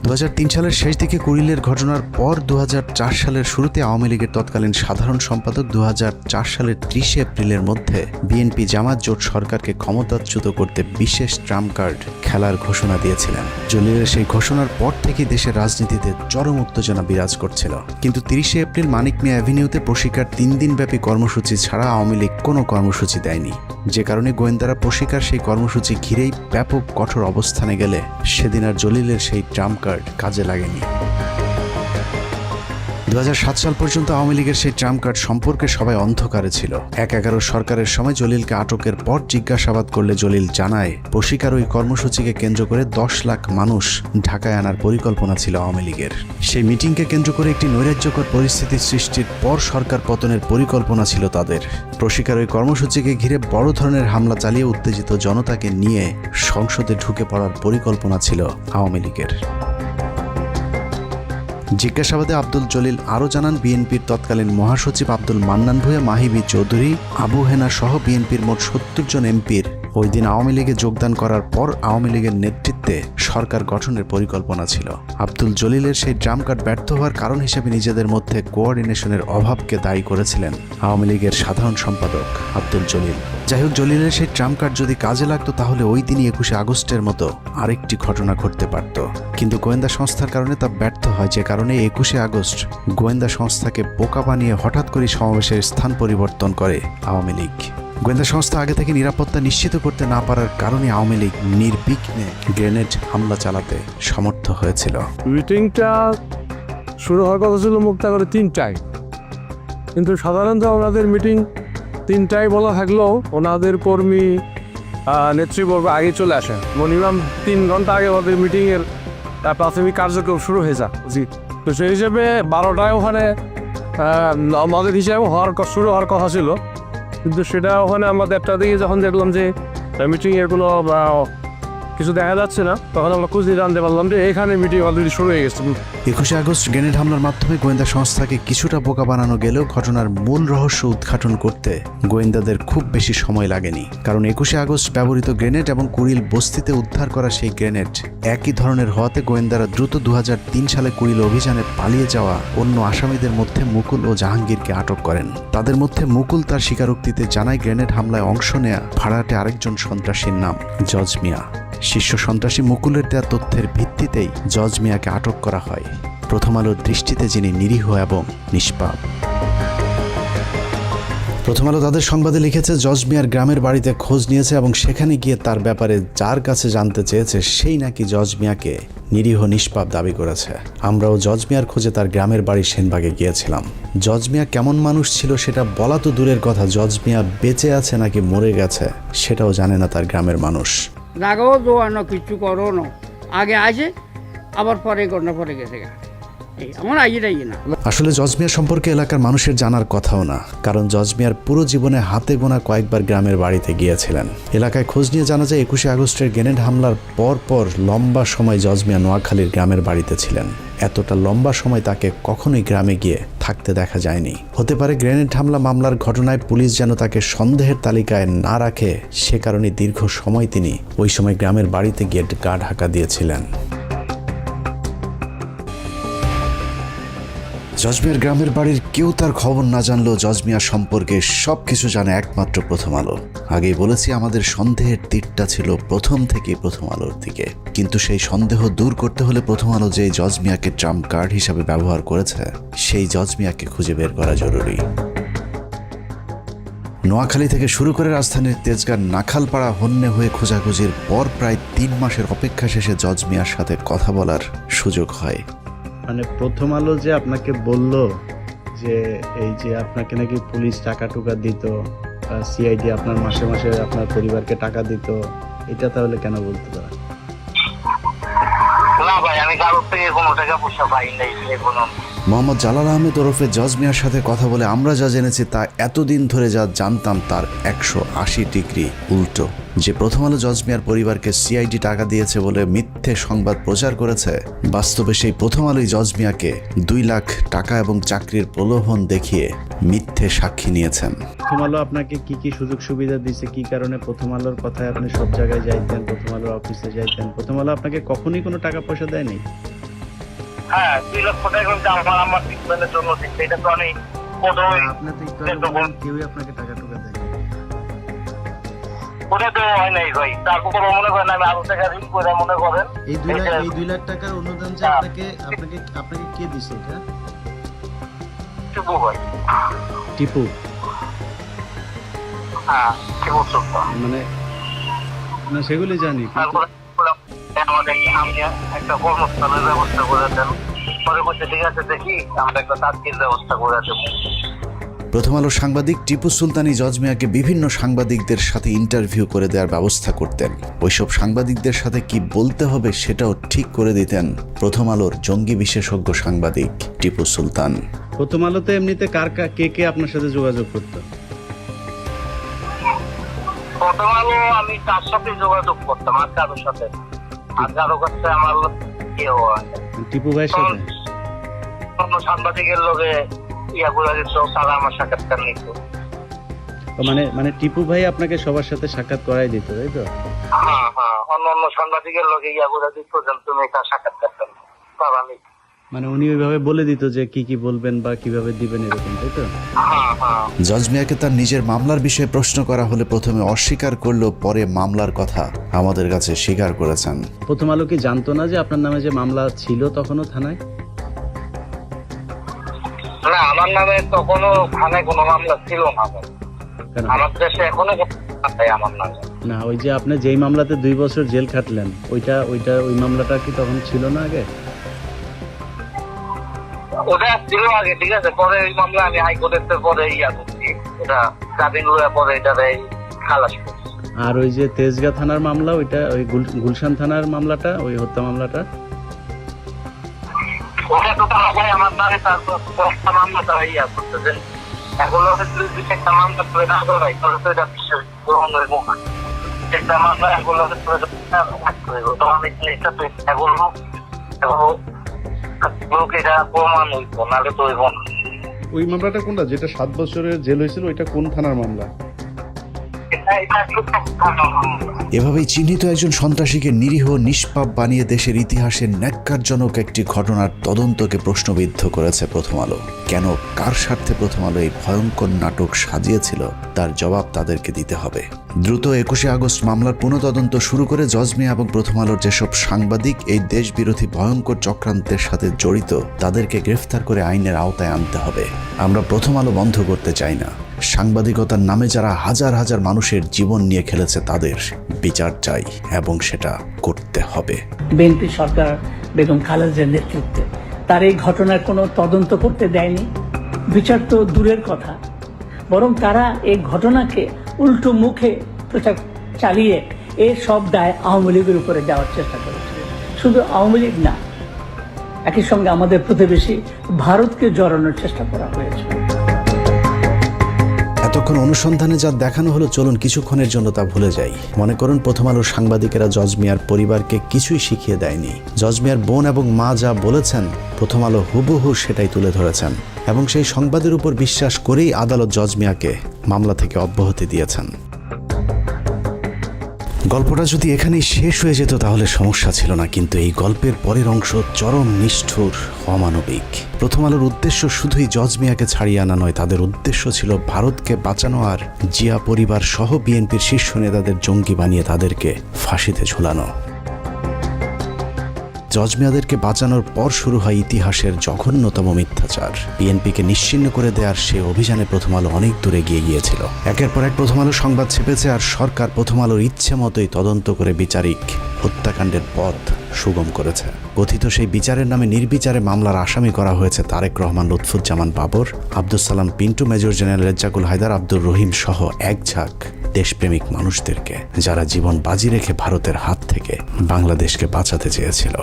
2003 সালের শেষ দিকে কুড়িলের ঘটনার পর 2004 সালের শুরুতে আওয়ামী লীগের তৎকালীন সাধারণ সম্পাদক 2004 সালের 30 এপ্রিলের মধ্যে বিএনপি জামাত জোট সরকারকে ক্ষমতাচ্যুত করতে বিশেষ ট্রাম্প কার্ড খেলার ঘোষণা দিয়েছিলেন। জলিলের সেই ঘোষণার পর থেকে দেশের রাজনীতিতে চরম উত্তেজনা বিরাজ করছিল। কিন্তু 30 এপ্রিল মানিক মিয়া অ্যাভিনিউতে প্রশিকার 3 দিনব্যাপী কর্মসূচি ছাড়া আওয়ামী লীগ কোনো কর্মসূচি দেয়নি, যে কারণে গোয়েন্দারা প্রশিকার সেই কর্মসূচি ঘিরেই ব্যাপক কঠোর অবস্থানে গেলে সেদিন আর জলিলের সেই ট্রাম্প কার্ড কাজে লাগেনি। 2007 সাল পর্যন্ত আওয়ামী লীগের সেই ট্রাম্প কার্ড সম্পর্কে সবাই অন্ধকারে ছিল। 1/11 সরকারের সময় জলিলকে আটকের পর জিজ্ঞাসাবাদ করলে জলিল জানায়, প্রশিকার ওই কর্মসূচিকে কেন্দ্র করে 10 লাখ মানুষ ঢাকায় আনার পরিকল্পনা ছিল আওয়ামী লীগের। সেই মিটিংকে কেন্দ্র করে একটি নৈরাজ্যকর পরিস্থিতি সৃষ্টির পর সরকার পতনের পরিকল্পনা ছিল তাদের। প্রশিকার ওই কর্মসূচিকে ঘিরে বড় ধরনের হামলা চালিয়ে উত্তেজিত জনতাকে নিয়ে সংসদে ঢুকে পড়ার পরিকল্পনা ছিল আওয়ামী লীগের। জিজ্ঞাসাবাদে আব্দুল জলিল আরও জানান, বিএনপির তৎকালীন মহাসচিব আব্দুল মান্নান ভূঁইয়া, মাহিবি চৌধুরী, আবু হেনা সহ বিএনপির মোট 70 জন এমপির ওই দিন আওয়ামী লীগে যোগদান করার পর আওয়ামী লীগের নেতৃত্বে সরকার গঠনের পরিকল্পনা ছিল। আব্দুল জলিলের সেই ট্রাম্প কার্ড ব্যর্থ হওয়ার কারণ হিসেবে নিজেদের মধ্যে কোঅর্ডিনেশনের অভাবকে দায়ী করেছিলেন আওয়ামী লীগের সাধারণ সম্পাদক আব্দুল জলিল। যাই হোক, জলিলের সেই ট্রাম্প কার্ড যদি কাজে লাগতো তাহলে ওই দিনই 21 আগস্টের মতো আরেকটি ঘটনা ঘটতে পারত, কিন্তু গোয়েন্দা সংস্থার কারণে তা ব্যর্থ হয়, যে কারণে 21 আগস্ট গোয়েন্দা সংস্থাকে বোকা বানিয়ে হঠাৎ করে সমাবেশের স্থান পরিবর্তন করে আওয়ামী লীগ। গোয়েন্দা সংস্থা আগে থেকে নিরাপত্তা নিশ্চিত করতে না পারার কারণে আওয়ামী লীগ নির্বিঘ্নে গ্রেনেড হামলা চালাতে সমর্থ হয়েছিল। মিটিংটা শুরু হওয়ার কথা ছিল মুক্তাগড়ে 3টায়, কিন্তু সাধারণত ওনাদের মিটিং 3টায় বলা থাকলেও ওনাদের কর্মী নেতৃবর্গ আগে চলে আসে। মিনিমাম 3 ঘন্টা আগে ওদের মিটিংয়ের প্রাথমিক কার্যক্রম শুরু হয়ে যায়। জি, তো সেই হিসেবে 12টায় ওখানে আমাদের হিসাবে শুরু হওয়ার কথা ছিল, কিন্তু সেটা ওখানে আমরা 1টা দিকে যখন দেখলাম যে মিটিংয়ের কোনো কিছু দেখা যাচ্ছে না, তখন আমরা খুঁজে জানতে পারলাম যে এখানে মিটিং অলরেডি শুরু হয়ে গেছে। 21 আগস্ট গ্রেনেড হামলার মাধ্যমে গোয়েন্দা সংস্থাকে কিছুটা বোকা বানানো গেলেও ঘটনার মূল রহস্য উদ্ঘাটন করতে গোয়েন্দাদের খুব বেশি সময় লাগেনি, কারণ 21 আগস্ট ব্যবহৃত গ্রেনেড এবং কুড়িল বস্তিতে উদ্ধার করা সেই গ্রেনেড একই ধরনের হওয়াতে গোয়েন্দারা দ্রুত 2003 সালে কুড়িল অভিযানে পালিয়ে যাওয়া অন্য আসামিদের মধ্যে মুকুল ও জাহাঙ্গীরকে আটক করেন। তাদের মধ্যে মুকুল তার স্বীকারোক্তিতে জানায় গ্রেনেড হামলায় অংশ নেয়া ভাড়াটে আরেকজন সন্ত্রাসীর নাম জজ মিয়া। শীর্ষ সন্ত্রাসী মুকুলের দেওয়া তথ্যের ভিত্তিতেই জজ মিয়াকে আটক করা হয়, প্রথম আলোর দৃষ্টিতে যিনি নিরীহ এবং নিষ্পাপ। প্রথম আলো তাদের সংবাদে লিখেছে, জজ মিয়ার গ্রামের বাড়িতে খোঁজ নিয়েছে এবং সেখানে গিয়ে তার ব্যাপারে যার কাছে জানতে চেয়েছে সেই নাকি জজ মিয়াকে নিরীহ নিষ্পাপ দাবি করেছে। আমরাও জজ মিয়ার খোঁজে তার গ্রামের বাড়ি সেনবাগে গিয়েছিলাম। জজ মিয়া কেমন মানুষ ছিল সেটা বলা তো দূরের কথা, জজ মিয়া বেঁচে আছে নাকি মরে গেছে সেটাও জানে না তার গ্রামের মানুষ। লাগাও দোয়ানো কিছু করো না, আগে আসে আবার পরে ঘটনা পরে গেছে আমার আইটাই না। আসলে জজ মিয়া সম্পর্কে এলাকার মানুষের জানার কথাও না, কারণ জজ মিয়ার পুরো জীবনে হাতে গোনা কয়েকবার গ্রামের বাড়িতে গিয়েছিলেন। এলাকায় খোঁজ নিয়ে জানা যায় 21 আগস্টের গ্রেনেড হামলার পর লম্বা সময় জজ মিয়া নোয়াখালীর গ্রামের বাড়িতে ছিলেন। এতটা লম্বা সময় তাকে কখনোই গ্রামে গিয়ে থাকতে দেখা যায়নি। হতে পারে গ্রেনেড হামলা মামলার ঘটনায় পুলিশ যেন তাকে সন্দেহের তালিকায় না রাখে, সে কারণে দীর্ঘ সময় তিনি ওই সময় গ্রামের বাড়িতে গিয়ে গা ঢাকা দিয়েছিলেন। জজ মিয়ার গ্রামের বাড়ির কেউ তার খবর না জানলেও জজ মিয়া সম্পর্কে সবকিছু জানে একমাত্র প্রথম আলো। আগেই বলেছি, আমাদের সন্দেহের তীরটা ছিল প্রথম থেকেই প্রথম আলোর দিকে, কিন্তু সেই সন্দেহ দূর করতে হলে প্রথম আলো যে জজ মিয়াকে ট্রাম্প কার্ড হিসাবে ব্যবহার করেছে সেই জজ মিয়াকে খুঁজে বের করা জরুরি। নোয়াখালী থেকে শুরু করে রাজধানীর তেজগাঁ নাখালপাড়া হন্যে হয়ে খোঁজাখুঁজির পর প্রায় 3 মাসের অপেক্ষা শেষে জজ মিয়ার সাথে কথা বলার সুযোগ হয়। মানে প্রথম আলো যে আপনাকে বলল যে এই যে আপনাকে নাকি পুলিশ টাকা টুকা দিত, সিআইডি আপনার মাসে মাসে আপনার পরিবারকে টাকা দিত, এটা তাহলে কেন বলতে পারা? না ভাই, আমি কারোর থেকে কোনো টাকা পয়সা পাই নাই। মোহাম্মদ জালাল আহমেদ ওরফে জজ মিয়ার সাথে কথা বলে আমরা যা জেনেছি তা এতদিন ধরে যা জানতাম তার 180 ডিগ্রি উল্টো। যে প্রথম আলো জজ মিয়ার পরিবারকে সিআইডি টাকা দিয়েছে বলে মিথ্যে সংবাদ প্রচার করেছে, বাস্তবে সেই প্রথম আলোই জজ মিয়াকে 2 লাখ টাকা এবং চাকরির প্রলোভন দেখিয়ে মিথ্যে সাক্ষী নিয়েছেন। প্রথম আলো আপনাকে কি কি সুযোগ সুবিধা দিয়েছে, কি কারণে প্রথম আলোর কথায় আপনি সব জায়গায় যাইতেন, প্রথম আলোর অফিসে যাইতেন? প্রথম আলো আপনাকে কখনই কোনো টাকা পয়সা দেয়নি? হ্যাঁ, 2 লক্ষ টাকা কিন্তু আমার ট্রিটমেন্টের জন্য দিচ্ছে। এটা তো আমি কেউই আপনাকে টাকা টুকা দেয়নি? ওটা তো হয় নাই ভাই। তারপর মনে করেন আমি আরো টাকা ঋণ করে মনে করেন এই 2 লাখ টাকার অনুদান যে আপনাকে কে দিছে? এটা টিপু ভাই। টিপু? হ্যাঁ, টিপু সুলতান। মানে না, সেগুলি জানি। আমাদের আমি একটা কর্মস্থানের ব্যবস্থা করে দেন, পরে বলছে ঠিক আছে দেখি আমরা একটা তাৎক্ষণিক ব্যবস্থা করে দেবো। প্রথম আলোর সাংবাদিক টিপু সুলতানই জজ মিয়াকে বিভিন্ন সাংবাদিকদের সাথে ইন্টারভিউ করে দেওয়ার ব্যবস্থা করতেন। ওইসব সাংবাদিকদের সাথে কি বলতে হবে সেটাও ঠিক করে দিতেন প্রথম আলোর জঙ্গি বিশেষজ্ঞ সাংবাদিক টিপু সুলতান। প্রথম আলোতে এমনিতে কে আপনার সাথে যোগাযোগ করতো? প্রথম আলো আমি তার সাথে যোগাযোগ করতাম, আর কারোর সাথে, আর কারো কাছে আমার কেউ হয়। টিপু ভাইয়ের সাথে অন্য সাংবাদিকের লোকে ইয়াগুলো দিত, তারা আমার সাক্ষাৎকার নিত। মানে টিপু ভাই আপনাকে সবার সাথে সাক্ষাৎ করাই দিত, তাই তো? হ্যাঁ হ্যাঁ, অন্য সাংবাদিকের লোকে ইয়াগুলো দিত যেন তুমি তার সাক্ষাৎকার তারা নিত। মানে উনি ওইভাবে বলে দিত যে কি কি বলবেন বা কিভাবে দিবেন, এরকম, তাই তো? জজ মিয়াকে তার নিজের মামলার বিষয়ে প্রশ্ন করা হলে প্রথমে অস্বীকার করলেও পরে মামলার কথা আমাদের কাছে স্বীকার করেছেন। প্রথম আলো কি জানতো না যে আপনার নামে যে মামলা ছিল তখনও থানায়? না, আমার নামে তখনও থানায় কোনো মামলা ছিল না। আমার দেশে এখনো আমার নামে না। ওই যে আপনি যেই মামলাতে 2 বছর জেল খাটলেন, ওই মামলাটা কি তখন ছিল না আগে? ওটা ছিল আগে, ঠিক আছে। পরে ওই মামলা আমি হাইকোর্টের পরে করছি, ওটা জামিন লওয়ার পরে এটা খালাস করছি। আর ওই যে তেজগাঁ থানার মামলা, ওইটা ওই গুলশান থানার মামলাটা, ওই হত্যা মামলাটা, ওটা তো ভাই আমার নামে তারপর মামলা তারা করতেছেন। এগুলো একটা মামলা করে না করাই তাহলে তো এটা বিশ্বাস গ্রহণ হইব না। একটা মামলা এগুলো তো আমি এটা তো এগুলো এটা প্রমাণ হইব, নাহলে তো হইব না। ওই মামলাটা কোনটা, যেটা 7 বছরের জেল হয়েছিল, ওইটা কোন থানার মামলা? এভাবেই চিহ্নিত একজন সন্ত্রাসীকে নিরীহ নিষ্পাপ বানিয়ে দেশের ইতিহাসের ন্যাক্কারজনক একটি ঘটনার তদন্তকে প্রশ্নবিদ্ধ করেছে প্রথম আলো। কেন, কার স্বার্থে প্রথম আলো এই ভয়ঙ্কর নাটক সাজিয়েছিল তার জবাব তাদেরকে দিতে হবে। দ্রুত 21শে আগস্ট মামলার পুনঃতদন্ত শুরু করে জজ মিয়া এবং প্রথম আলোর যেসব সাংবাদিক এই দেশবিরোধী ভয়ঙ্কর চক্রান্তের সাথে জড়িত তাদেরকে গ্রেফতার করে আইনের আওতায় আনতে হবে। আমরা প্রথম আলো বন্ধ করতে চাই না। সাংবাদিকতার নামে যারা হাজার হাজার মানুষের জীবন নিয়ে খেলেছে তাদের বিচার চাই এবং সেটা করতে হবে। বিএনপি সরকার বেগম খালেদার নেতৃত্বে তার এই ঘটনার কোনো তদন্ত করতে দেয়নি, বিচার তো দূরের কথা, বরং তারা এই ঘটনাকে উল্টো মুখে প্রচার চালিয়ে এই সব দায় আওয়ামী লীগের উপরে যাওয়ার চেষ্টা করেছিল। শুধু আওয়ামী লীগ না, একই সঙ্গে আমাদের প্রতিবেশী ভারতকে জড়ানোর চেষ্টা করা হয়েছে। এতক্ষণ অনুসন্ধানে যা দেখানো হলো, চলুন কিছুক্ষণের জন্য তা ভুলে যাই। মনে করুন প্রথম আলোর সাংবাদিকেরা জজ মিয়ার পরিবারকে কিছুই শিখিয়ে দেয়নি। জজ মিয়ার বোন এবং মা যা বলেছেন প্রথম আলো হুবহু সেটাই তুলে ধরেছেন এবং সেই সংবাদের উপর বিশ্বাস করেই আদালত জজ মিয়াকে মামলা থেকে অব্যাহতি দিয়েছেন। গল্পটা যদি এখানেই শেষ হয়ে যেত তাহলে সমস্যা ছিল না, কিন্তু এই গল্পের পরের অংশ চরম নিষ্ঠুর, অমানবিক। প্রথম আলোর উদ্দেশ্য শুধুই জজ মিয়াকে ছাড়িয়ে আনা নয়, তাদের উদ্দেশ্য ছিল ভারতকে বাঁচানো আর জিয়া পরিবার সহ বিএনপির শীর্ষ নেতাদের জঙ্গি বানিয়ে তাদেরকে ফাঁসিতে ঝুলানো। জজ মিয়াদেরকে বাঁচানোর পর শুরু হয় ইতিহাসের জঘন্যতম মিথ্যাচার। বিএনপিকে নিশ্চিহ্ন করে দেওয়ার সে অভিযানে প্রথম আলো অনেক দূরে গিয়ে গিয়েছিল। একের পর এক প্রথম আলো সংবাদ ছেপেছে আর সরকার প্রথম আলোর ইচ্ছে মতোই তদন্ত করে বিচারিক হত্যাকাণ্ডের পথ সুগম করেছে। কথিত সেই বিচারের নামে নির্বিচারে মামলার আসামি করা হয়েছে তারেক রহমান, লুৎফুজ্জামান বাবর, আব্দুল সালাম পিন্টু, মেজর জেনারেল রেজ্জাকুল হায়দার, আব্দুর রহিম সহ এক ঝাঁক দেশপ্রেমিক মানুষদেরকে, যারা জীবন বাজি রেখে ভারতের হাত থেকে বাংলাদেশকে বাঁচাতে চেয়েছিল।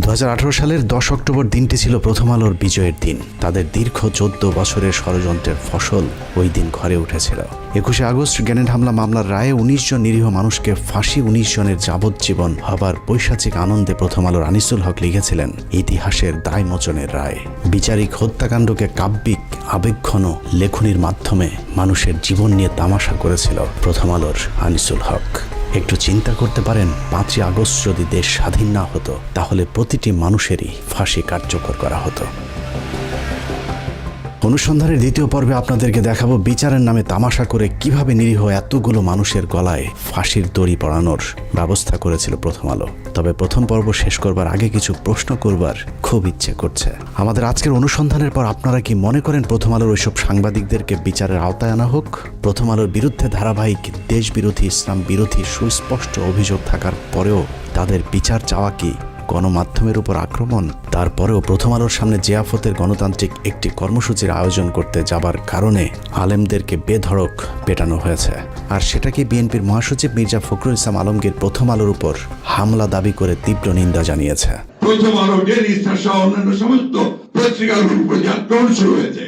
2018 সালের 10 অক্টোবর দিনটি ছিল প্রথম আলোর বিজয়ের দিন। তাদের দীর্ঘ 14 বছরের ষড়যন্ত্রের ফসল ওই দিন ঘরে উঠেছিল। 21 আগস্ট গ্রেনেড হামলা মামলার রায়ে 19 জন নিরীহ মানুষকে ফাঁসি, 19 জনের যাবজ্জীবন হবার পৈশাচিক আনন্দে প্রথম আলোর আনিসুল হক লিখেছিলেন ইতিহাসের দায় মোচনের রায়। বিচারিক হত্যাকাণ্ডকে কাব্যিক আবেগঘন লেখনির মাধ্যমে মানুষের জীবন নিয়ে তামাশা করেছিল প্রথম আলোর আনিসুল হক। একটু চিন্তা করতে পারেন, 5ই আগস্ট যদি দেশ স্বাধীন না হতো তাহলে প্রতিটি মানুষেরই ফাঁসি কার্যকর করা হতো। অনুসন্ধানের দ্বিতীয় পর্বে আপনাদেরকে দেখাবো বিচারের নামে তামাশা করে কিভাবে নিরীহ এতগুলো মানুষের গলায় ফাঁসির দড়ি পরানোর ব্যবস্থা করেছিল প্রথম আলো। তবে প্রথম পর্ব শেষ করবার আগে কিছু প্রশ্ন করবার খুব ইচ্ছে করছে। আমাদের আজকের অনুসন্ধানের পর আপনারা কি মনে করেন প্রথম আলোর ওইসব সাংবাদিকদেরকে বিচারের আওতায় আনা হোক? প্রথম আলোর বিরুদ্ধে ধারাবাহিক দেশবিরোধী, ইসলাম বিরোধী সুস্পষ্ট অভিযোগ থাকার পরেও তাদের বিচার চাওয়া কি গণমাধ্যমের উপর আক্রমণ? তারপরেও প্রথম আলোর সামনে জিয়াফতের গণতান্ত্রিক একটি কর্মসূচির আয়োজন করতে যাবার কারণে আলেমদেরকে বেধড়ক পেটানো হয়েছে। আর সেটাকে বিএনপির মহাসচিব মির্জা ফখরুল ইসলাম আলমগীর প্রথম আলোর উপর হামলা দাবি করে তীব্র নিন্দা জানিয়েছে। প্রথম আলো, ডেইলি স্টার সহ অন্যান্য সমস্ত পত্রিকাগুলোর উপর যে আক্রমণ শুরু হয়েছে,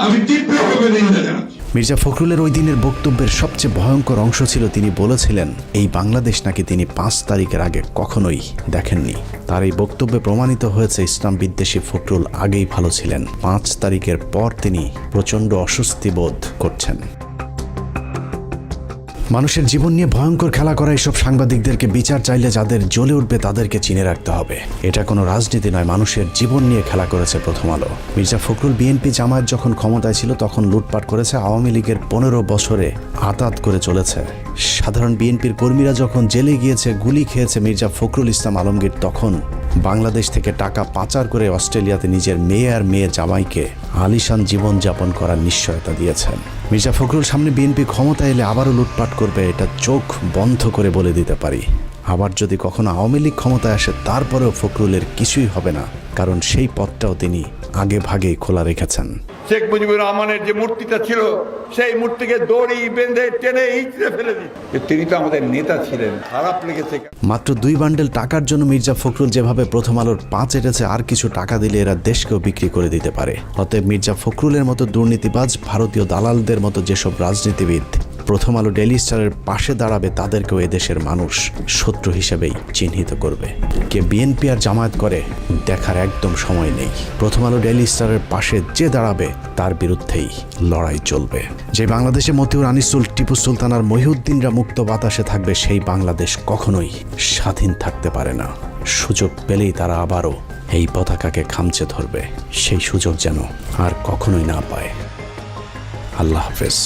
আমি তীব্রভাবে নিন্দা জানাচ্ছি। মির্জা ফখরুলের ওই দিনের বক্তব্যের সবচেয়ে ভয়ঙ্কর অংশ ছিল তিনি বলেছিলেন এই বাংলাদেশ নাকি তিনি 5 তারিখের আগে কখনোই দেখেননি। তার এই বক্তব্যে প্রমাণিত হয়েছে ইসলাম বিদ্বেষী ফখরুল আগেই ভালো ছিলেন। 5 তারিখের পর তিনি প্রচণ্ড অস্বস্তি বোধ করছেন। মানুষের জীবন নিয়ে ভয়ঙ্কর খেলা করা এইসব সাংবাদিকদেরকে বিচার চাইলে যাদের জ্বলে উঠবে তাদেরকে চিনে রাখতে হবে। এটা কোনো রাজনীতি নয়, মানুষের জীবন নিয়ে খেলা করেছে প্রথম আলো। মির্জা ফখরুল বিএনপি জামায়াত যখন ক্ষমতায় ছিল তখন লুটপাট করেছে, আওয়ামী লীগের 15 বছরে আতাত করে চলেছে। সাধারণ বিএনপির কর্মীরা যখন জেলে গিয়েছে, গুলি খেয়েছে মির্জা ফখরুল ইসলাম আলমগীর তখন বাংলাদেশ থেকে টাকা পাচার করে অস্ট্রেলিয়াতে নিজের মেয়ে আর মেয়ে জামাইকে আলিশান জীবনযাপন করার নিশ্চয়তা দিয়েছেন। মির্জা ফখরুল সামনে বিএনপি ক্ষমতা এলে আবারও লুটপাট করবে, এটা চোখ বন্ধ করে বলে দিতে পারি। আবার যদি কখনো আওয়ামী লীগ ক্ষমতায় আসে তারপরেও ফখরুলের কিছুই হবে না, কারণ সেই পথটাও তিনি আগে ভাগেই খোলা রেখেছেন। শেখ মুজিবুর রহমানের যে মূর্তিটা ছিল সেই মূর্তিকে দড়ি বেঁধে টেনে ইঁচড়ে ফেলে দিন। তিনি তো আমাদের নেতা ছিলেন, খারাপ লেগেছে। মাত্র 2 বান্ডেল টাকার জন্য মির্জা ফখরুল যেভাবে প্রথম আলোর 5 এটেছে, আর কিছু টাকা দিলে এরা দেশকেও বিক্রি করে দিতে পারে। অতএব মির্জা ফখরুলের মতো দুর্নীতিবাজ, ভারতীয় দালালদের মতো যেসব রাজনীতিবিদ প্রথম আলো ডেইলি স্টারের পাশে দাঁড়াবে তাদেরকেও এদেশের মানুষ শত্রু হিসেবেই চিহ্নিত করবে। কে বিএনপি আর জামায়াত করে দেখার একদম সময় নেই। প্রথম আলো ডেইলি স্টারের পাশে যে দাঁড়াবে তার বিরুদ্ধেই লড়াই চলবে। যে বাংলাদেশে মতিউর, আনিসুল, টিপু সুলতান আর মহিউদ্দিনরা মুক্ত বাতাসে থাকবে, সেই বাংলাদেশ কখনোই স্বাধীন থাকতে পারে না। সুযোগ পেলেই তারা আবারও এই পতাকাকে খামচে ধরবে, সেই সুযোগ যেন আর কখনোই না পায়। আল্লাহ হাফেজ।